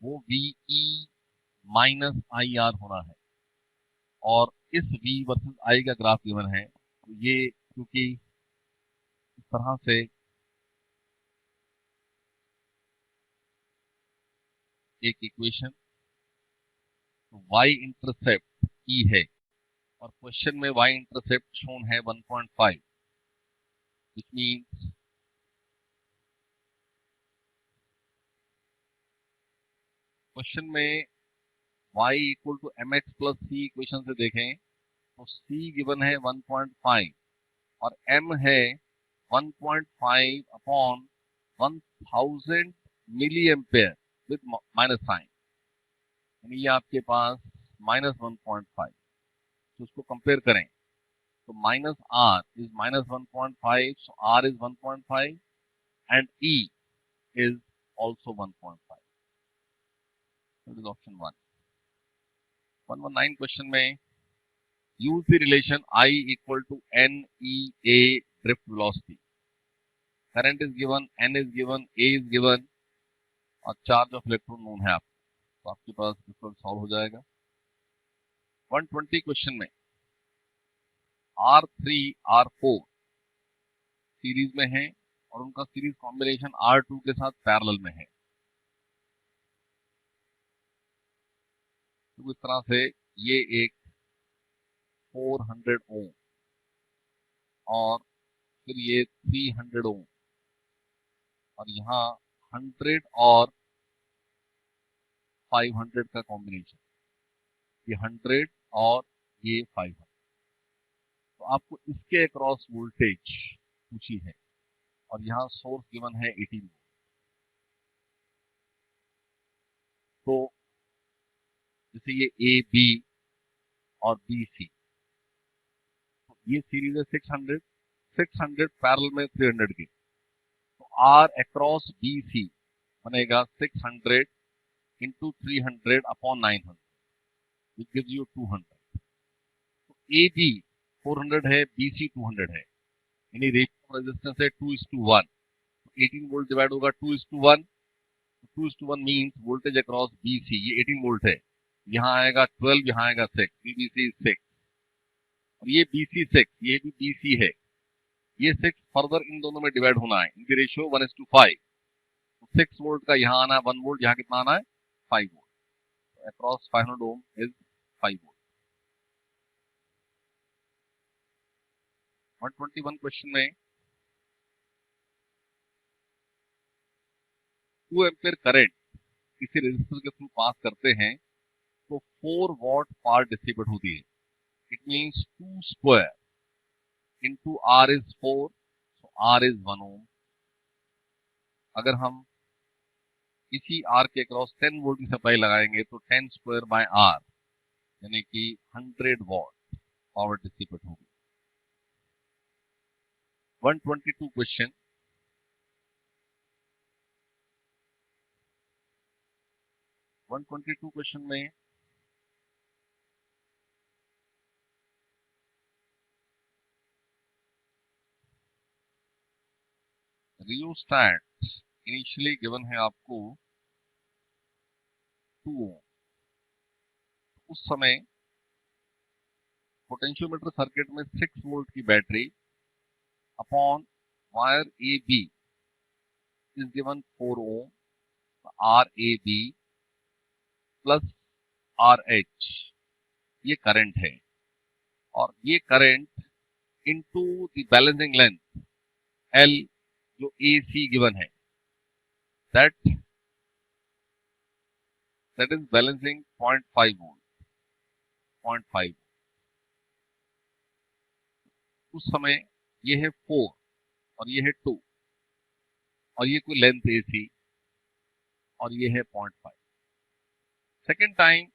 वो VE माइनस IR होना है, और इस V वर्सेस I का ग्राफ गिवन है। तो ये क्योंकि इस तरह से एक इक्वेशन, तो Y इंटरसेप्ट E है और क्वेश्चन में Y इंटरसेप्ट शोन है 1.5, विच मीन्स क्वेश्चन में y equal to mx plus c equation से देखें तो c गिवन है 1.5 और m है 1.5 upon 1000 milliampere with minus sign, यानी ये आपके पास -1.5। तो उसको कंपेयर करें तो minus r is -1.5, so r is 1.5 and e is also 1.5। That is option 1। 119 question में use the relation I equal to NEA drift velocity. Current is given, N is given, A is given और charge of electron known है आपको, तो आपके पास difference solve हो जाएगा। 120 question में R3 R4 series में है और उनका सीरीज कॉम्बिनेशन R2 के साथ पैरेलल में है। तो इस तरह से ये एक 400 ओम और फिर ये 300 ओम और यहाँ 100 और 500 का कॉम्बिनेशन, ये 100 और ये 500। तो आपको इसके अक्रॉस वोल्टेज पूछी है, और यहाँ सोर्स गिवन है 18 वोल्ट। तो जैसे ये ए बी और बी सी, तो ये सीरीज है 600, 600 पैरेलल में 300 के, तो आर अक्रॉस बी सी बनेगा 600 into 300 upon 900, which gives you 200। तो ए बी 400 है, बी सी 200 है, यानी रेशियो रेजिस्टेंस है 2:1। 18 वोल्ट डिवाइड होगा 2:1, 2:1 means voltage across B C, ये 18 वोल्ट है, यहाँ आएगा 12, यहाँ आएगा 6, बीबीसी 6, और ये बीसी 6, ये भी बीसी है, ये 6 फर्दर इन दोनों में डिवाइड होना है, इनकी रेशियो 1:5। तो 6 वोल्ट का यहाँ आना है 1 वोल्ट, यहाँ कितना आना है 5 volt, across 500 ohm is 5 volt. 121 question में 2 एम्पियर करंट किसी रेजिस्टर के थ्रू पास करते हैं तो 4 वॉट पावर डिसिपेट होती है। It means 2 square into R is 4, so R is 1 ohm. अगर हम इसी आर के अक्रॉस 10 वोल्ट की सप्लाई लगाएंगे तो 10 स्क्वायर बाय आर यानी कि 100 वॉट पावर डिसिपेट होगी। 122 क्वेश्चन, में रियोस्टैट इनिशियली गिवन है आपको 2 ओम। उस समय पोटेंशियोमीटर सर्किट में 6 वोल्ट की battery upon wire A B is given 4 ohm, R A B plus R H, ये करंट है, और ये current into the balancing length L जो ए सी गिवन है, दैट इज बैलेंसिंग 0.5 वोल्ट, 0.5। उस समय ये है 4 और ये है 2 और ये कोई लेंथ ए सी और ये है 0.5। सेकेंड टाइम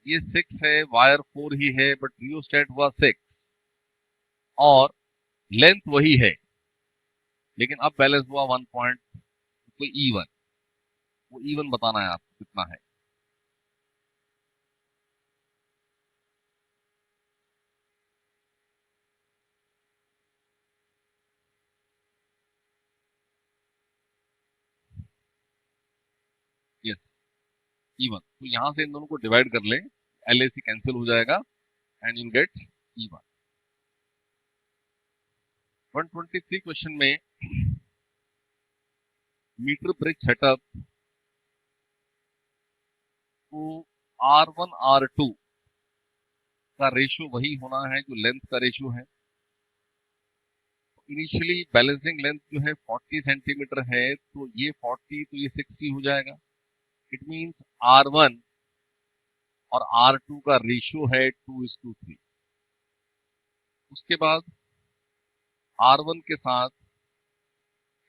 ये 6 है, वायर 4 ही है, बट रियोस्टेट हुआ 6 और लेंथ वही है, लेकिन अब बैलेंस हुआ 1 पॉइंट, कोई इवन, वो इवन बताना है आपको कितना है। Yes, even. तो यहां से इन दोनों को डिवाइड कर ले, एल ए सी कैंसिल हो जाएगा and you'll get even. 123 question में मीटर ब्रिज सेटअप को R1 R2 का रेशियो वही होना है जो लेंथ का रेशियो है। इनिशियली बैलेंसिंग लेंथ जो है 40 सेंटीमीटर है, तो ये 40 तो ये 60 हो जाएगा। इट मीन्स R1 और R2 का रेशियो है 2:3। उसके बाद R1 के साथ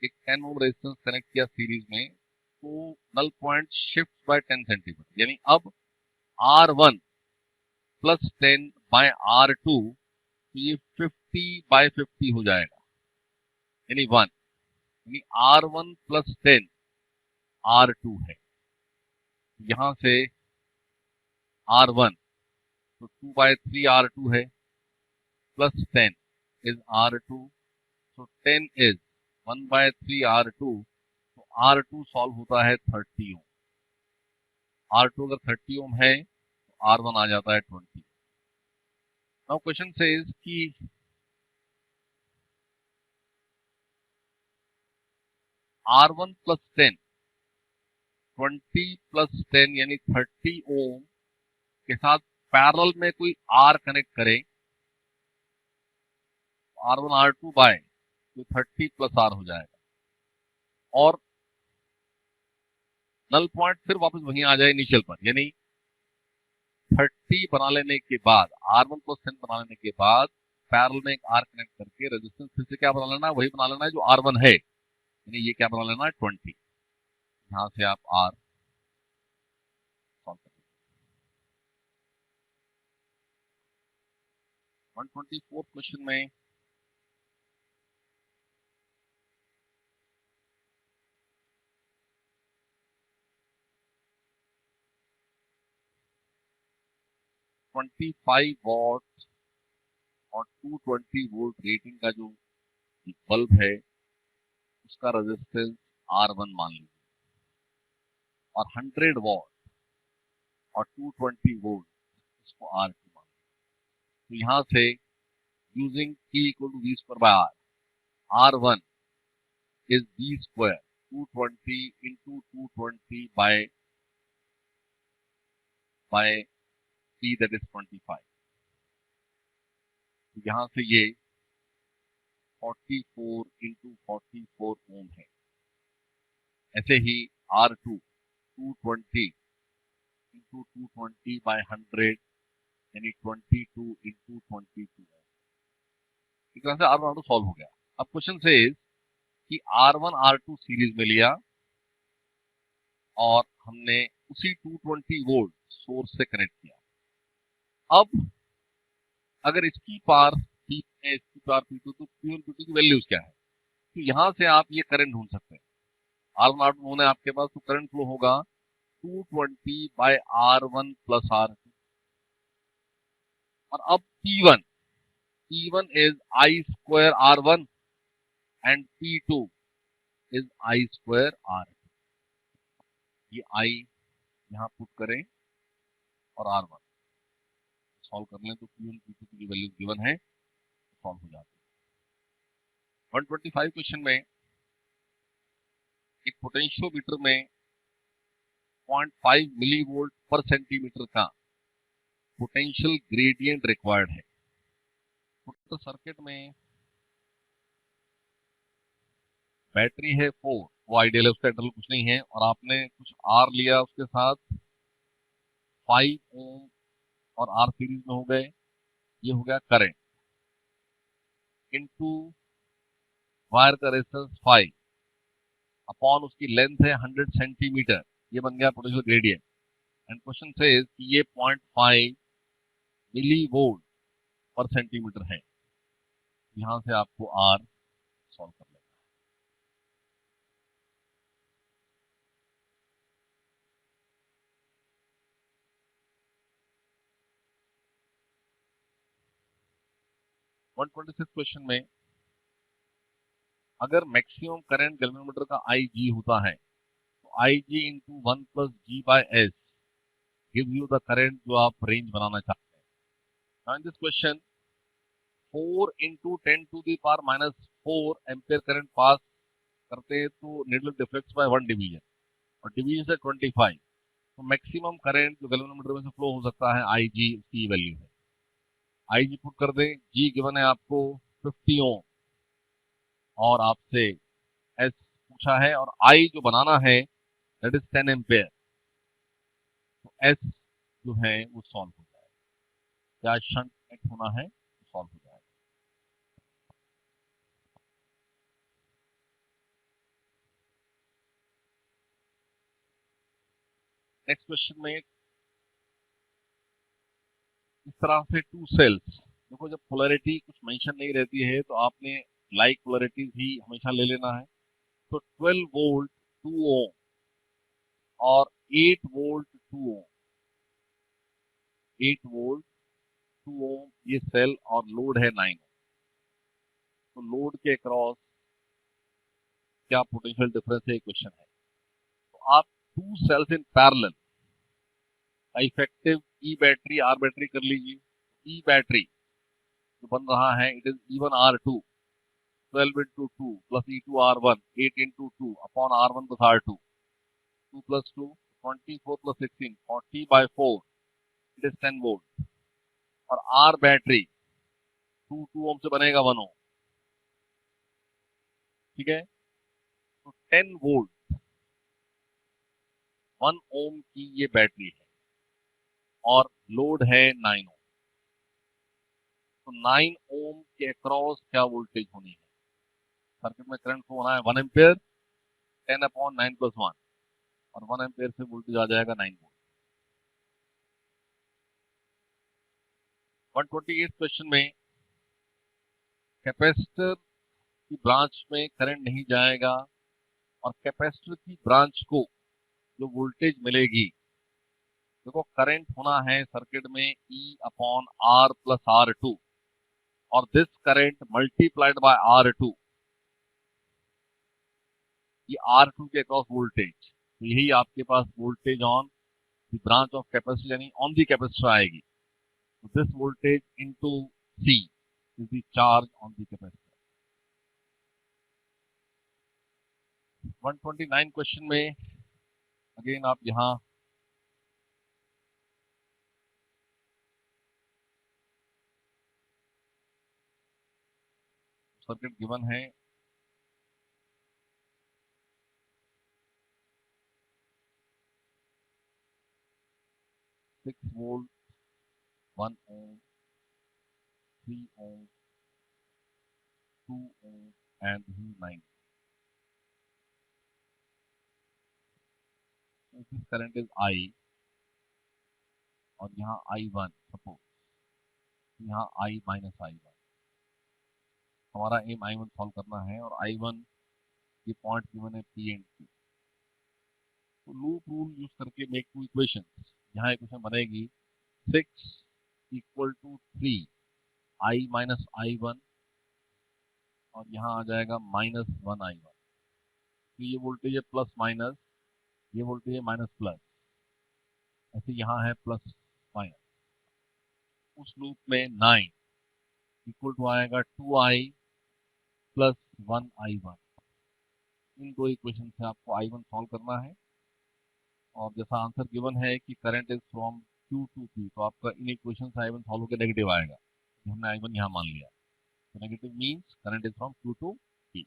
एक 10 ओम रेजिस्टेंस कनेक्ट किया सीरीज में, तो null point shift by 10 centimetre, यानी अब R1 प्लस 10 बाय R2, तो ये 50/50 हो जाएगा, यानी 1, यानी R1 प्लस 10 R2 है। यहां से R1 तो 2/3 R2 है, plus 10 is R2, so 10 is 1/3 R2, तो R2 सॉल्व होता है 30 ओम। R2 अगर 30 ओम है तो R1 आ जाता है 20। नाउ क्वेश्चन सेज कि R1 प्लस 10, 20 प्लस 10 यानी 30 ओम के साथ पैरेलल में कोई R कनेक्ट करे, R1 R2 बाय तो 30 प्लस R हो जाएगा, और नल पॉइंट फिर वापस वहीं आ जाए इनिशियल पर, यानी 30 बना लेने के बाद, R1 प्लस 10 बना लेने के बाद पैरेलल में एक R कनेक्ट करके रेजिस्टेंस फिर से क्या बना लेना है, वही बना लेना है जो R1 है, यानी ये क्या बना लेना है 20। यहाँ से आप आर सॉल्व कर 124 क्वेश्चन में 25 वॉट और 220 वोल्ट रेटिंग का जो बल्ब है उसका रेजिस्टेंस R1 मान लीजिए, और 100 वॉट और 220 वोल्ट इसको R2 मान लीजिए। तो यहाँ से using P equal to V square by R, R1 is V square 220 into 220 by P, that is 25। तो यहाँ से ये 44 into 44 ओम है। ऐसे ही R2 220 into 220 by 100 यानी 22 into 22 है। इस तरह से R1 R2 सॉल्व हो गया। अब क्वेश्चन से कि R1 R2 सीरीज में लिया और हमने उसी 220 वोल्ट सोर्स से कनेक्ट किया। अब अगर इसकी पार P है, इसकी पार P2, तो P1 P2 की वैल्यूज क्या है? तो यहां से आप ये करंट ढूंढ सकते हैं। R1 R2 होना है आपके पास, तो करंट फ्लो होगा 220 बाय R1 प्लस R2। और अब P1 is I square R1 and P2 is I square R2। ये I यहाँ पुट करें और R1 सॉल्व कर लें तो P1 P2 की वैल्यू गिवन है, सॉल्व हो जाती है। 125 क्वेश्चन में एक पोटेंशियोमीटर में 0.5 मिली वोल्ट पर सेंटीमीटर का पोटेंशियल ग्रेडियंट रिक्वायर्ड है। तो सर्किट में बैटरी है 4, वो आइडियल है, उसका इंटरवल कुछ नहीं है, और आपने कुछ आर लिया उसके साथ 5 ओम और आर सीरीज में हो गए। ये हो गया करंट इनटू वायर का रेजिस्टेंस 5 अपॉन उसकी लेंथ है 100 सेंटीमीटर। ये बन गया potential gradient. And question says कि ये 0.5 मिली वोल्ट पर सेंटीमीटर है। यहां से आपको आर सॉल्व कर लेना है। वन 126 क्वेश्चन में अगर मैक्सिमम करंट गैल्वेनोमीटर का आई जी होता है तो I G into 1 plus G by S gives you the current जो आप रेंज बनाना चाहते हैं। Now in this question 4 into 10 to the power minus 4 ampere current pass करते हैं तो नीडल डिफ्लेक्ट्स बाय 1 डिवीजन, और डिवीजन से 25। तो मैक्सिमम करंट जो गैल्वेनोमीटर में से फ्लो हो सकता है आई जी, उसकी वैल्यू है। आई जी पुट कर दें, जी गिवन है आपको 50 ओम और आपसे एस पूछा है, और आई जो बनाना है दैट इज 10 एम्पेयर। तो एस जो है वो सॉल्व हो जाएगा। क्या शंट कनेक्ट होना है तो सॉल्व हो जाएगा। नेक्स्ट क्वेश्चन में इस तरह से टू सेल्स, देखो जब पोलैरिटी कुछ मेंशन नहीं रहती है तो आपने लाइक पोलैरिटी ही हमेशा ले लेना है। तो 12 वोल्ट 2 ओम और 8 वोल्ट 2 ओम, 8 वोल्ट 2 ओम ये सेल, और लोड है 9 ओम। तो लोड के अक्रॉस क्या पोटेंशियल डिफरेंस है, क्वेश्चन है। तो आप टू सेल्स इन पैरेलल का effective E battery R battery कर लीजिए। ई बैटरी जो बन रहा है it is E1 R2 12 into 2 plus E2 R1 8 into 2 upon R1 plus R2 2 plus 2 24 plus 16 40 by 4 it is 10 volt। और R बैटरी 2 ओम से बनेगा 1 ओम, ठीक है। तो 10 वोल्ट 1 ओम की ये बैटरी है और लोड है 9 ओम। तो 9 ओम के अक्रॉस क्या वोल्टेज होनी है? सर्किट में करंट फ्लो होना है 1 एम्पियर, 10/9+1 और 1 एम्पेयर से वोल्टेज आ जाएगा 9 वोल्ट। 128 क्वेश्चन में कैपेसिटर की ब्रांच में करंट नहीं जाएगा और कैपेसिटर की ब्रांच को जो वोल्टेज मिलेगी, देखो करंट होना है सर्किट में E/R+R2 और this current multiplied by R2, ये R2 के अक्रॉस वोल्टेज, तो यही आपके पास voltage on the branch of capacitor यानी ऑन द कैपेसिटर आएगी। तो this voltage into C is the charge on the capacitor. 129 question में अगेन आप यहाँ सर्किट गिवन है, 6 volt, 1 ohm, 3 ohm, 2 ohm and 9। So this current is I और यहाँ I1 suppose, यहाँ I-I1, हमारा एम I1 सॉल्व करना है और I1 ये पॉइंट गिवन है P एंड Q। तो लूप रूल यूज करके मेक टू इक्वेशन, यहाँ इक्वेशन बनेगी 6 = 3 I-I1 और यहाँ आ जाएगा -1I1। तो ये वोल्टेज है प्लस माइनस, ये वोल्टेज है माइनस प्लस, ऐसे यहाँ है प्लस माइनस। उस लूप में 9 = आएगा 2I + 1I1। इन दो इक्वेशन से आपको I1 सॉल्व करना है और जैसा आंसर गिवन है कि current is from Q to P, तो आपका इन इक्वेशन से I1 सॉल्व होकर नेगेटिव आएगा, तो हमने I1 यहाँ मान लिया, तो negative means current is from Q to P।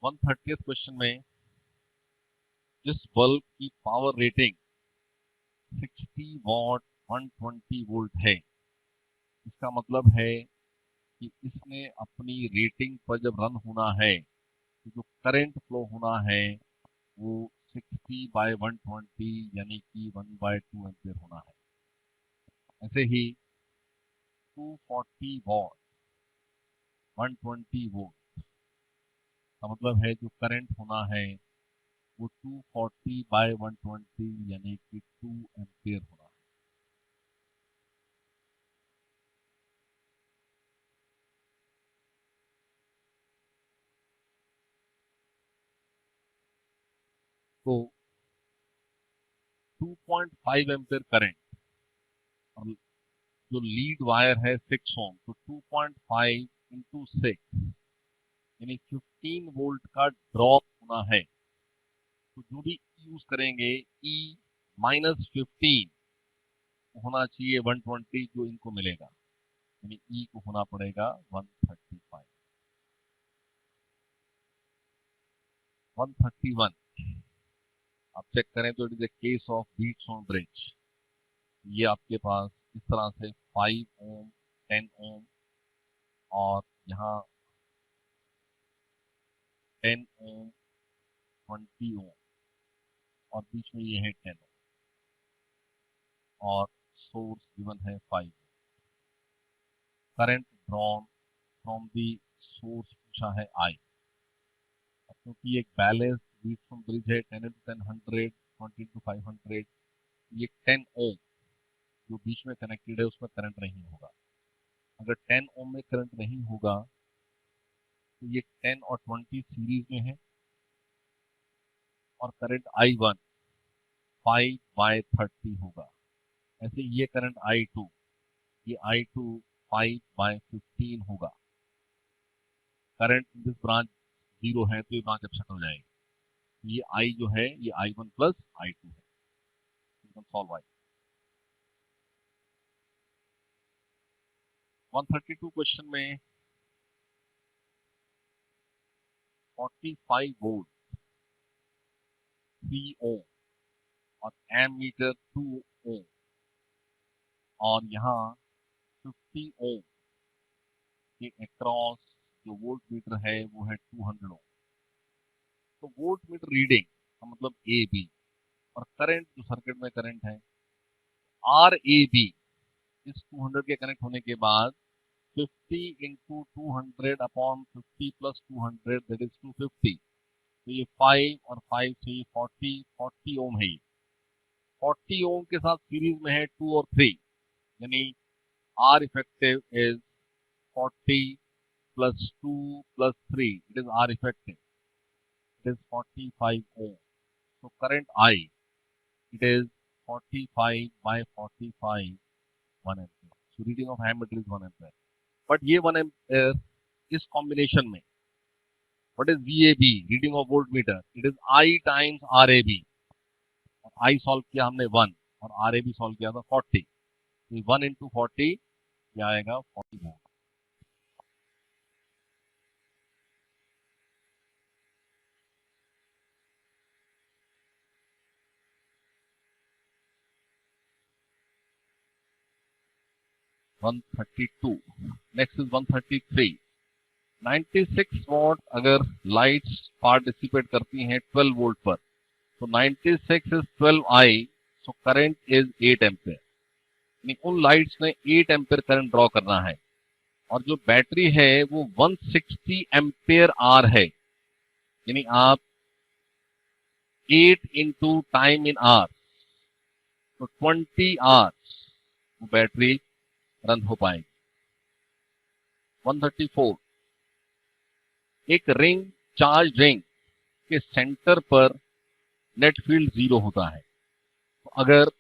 130th question में जिस बल्ब की पावर रेटिंग 60 वॉट 120 वोल्ट है, इसका मतलब है कि इसने अपनी रेटिंग पर जब रन होना है तो जो करंट फ्लो होना है वो 60/120 यानी कि 1/2 एम्पियर होना है। ऐसे ही 240 वॉट 120 वोल्ट का मतलब है जो करंट होना है वो 240/120 यानी कि 2 एम्पियर होना है। तो 2.5 एम्पियर करंट और जो लीड वायर है 6 ओम, तो 2.5 × 6 यानी 15 वोल्ट का ड्रॉप होना है। तो जो भी यूज करेंगे E-15 होना चाहिए 120 जो इनको मिलेगा, यानी E को होना पड़ेगा 135। 131 आप चेक करें तो it is a case of Wheatstone bridge. ये आपके पास इस तरह से 5 ओम 10 ओम और यहाँ 10 ओम 20 ओम और बीच में ये है 10 ओम और सोर्स गिवन है 5। Current drawn from the source पूछा है I। क्योंकि एक बैलेंस व्हीटस्टोन ब्रिज है 10 × 10 100 20 × 500, ये 10 ओम जो बीच में कनेक्टेड है उसमें करंट नहीं होगा। अगर 10 ओम में करंट नहीं होगा तो ये 10 और 20 सीरीज में है और करंट I1 5/30 होगा। ऐसे ये करंट I2, ये I2 5/15 होगा। करंट इन दिस ब्रांच 0 है तो ये ब्रांच अब शट हो जाएगी। ये I जो है ये I1 + I2 है। Solve I। 132 क्वेश्चन में 45 वोल्ट 3 ओम और एमीटर 2 ओम और यहाँ 50 ओम के अक्रॉस जो वोल्ट मीटर है वो है 200 ओम। तो वोल्ट मीटर रीडिंग का मतलब ए बी, और करंट जो सर्किट में करंट है आर ए बी, इस 200 के कनेक्ट होने के बाद 50 into 200 upon 50 plus 200 that is 250। तो ये 5 और 5 से ये 40 ओम है। ये 40 ओम के साथ सीरीज में है 2 और 3, यानी R effective is 40 plus 2 plus 3, it is R effective, it is 45 ohm. So current I, it is 45 by 45, 1 ampere. So reading of ammeter is 1 ampere. But ये 1 ampere इस combination में, what is VAB, reading of voltmeter? It is I times RAB. और I solve किया हमने 1 और RAB solve किया था 40. तो 1 into 40 क्या आएगा 40 वोल्ट। Next is 133। 96 वॉट अगर लाइट्स पार्ट डिसिपेट करती हैं 12 वोल्ट पर, तो 96 is 12I, so current is 8 ampere. यानी उन लाइट्स में 8 एम्पेयर करंट ड्रॉ करना है, और जो बैटरी है वो 160 एम्पेयर आर है। यानी आप 8 इंटू टाइम इन आर, तो 20 आवर्स वो बैटरी रन हो पाएगी। 134, एक रिंग, चार्ज रिंग के सेंटर पर नेट फील्ड 0 होता है। तो अगर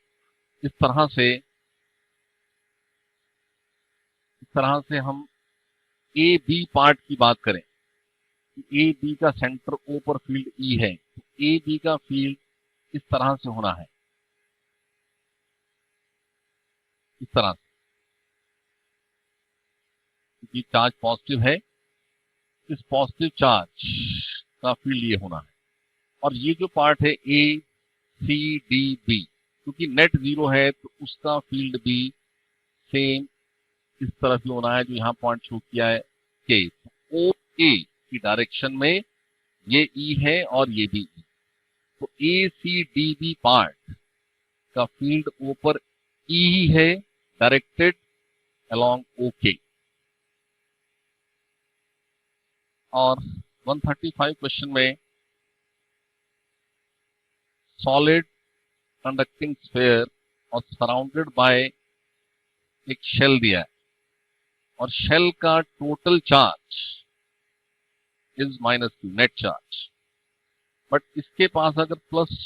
इस तरह से हम ए बी पार्ट की बात करें, ए बी का सेंटर ओ पर फील्ड ई है, तो ए बी का फील्ड इस तरह से होना है, इस तरह से, क्योंकि चार्ज पॉजिटिव है, इस पॉजिटिव चार्ज का फील्ड ये होना है। और ये जो पार्ट है ए सी डी बी, क्योंकि नेट 0 है तो उसका फील्ड भी सेम इस तरफ ही होना है, जो यहाँ पॉइंट शो किया है के। तो ओ ए की डायरेक्शन में ये ई है और ये भी ई, तो ए सी डी बी पार्ट का फील्ड ओ पर ई ही है, डायरेक्टेड अलोंग ओके। और 135 क्वेश्चन में सॉलिड कंडक्टिंग स्फीयर और सराउंडेड बाय एक शेल दिया है, और शेल का total charge is -2 net charge, but इसके पास अगर प्लस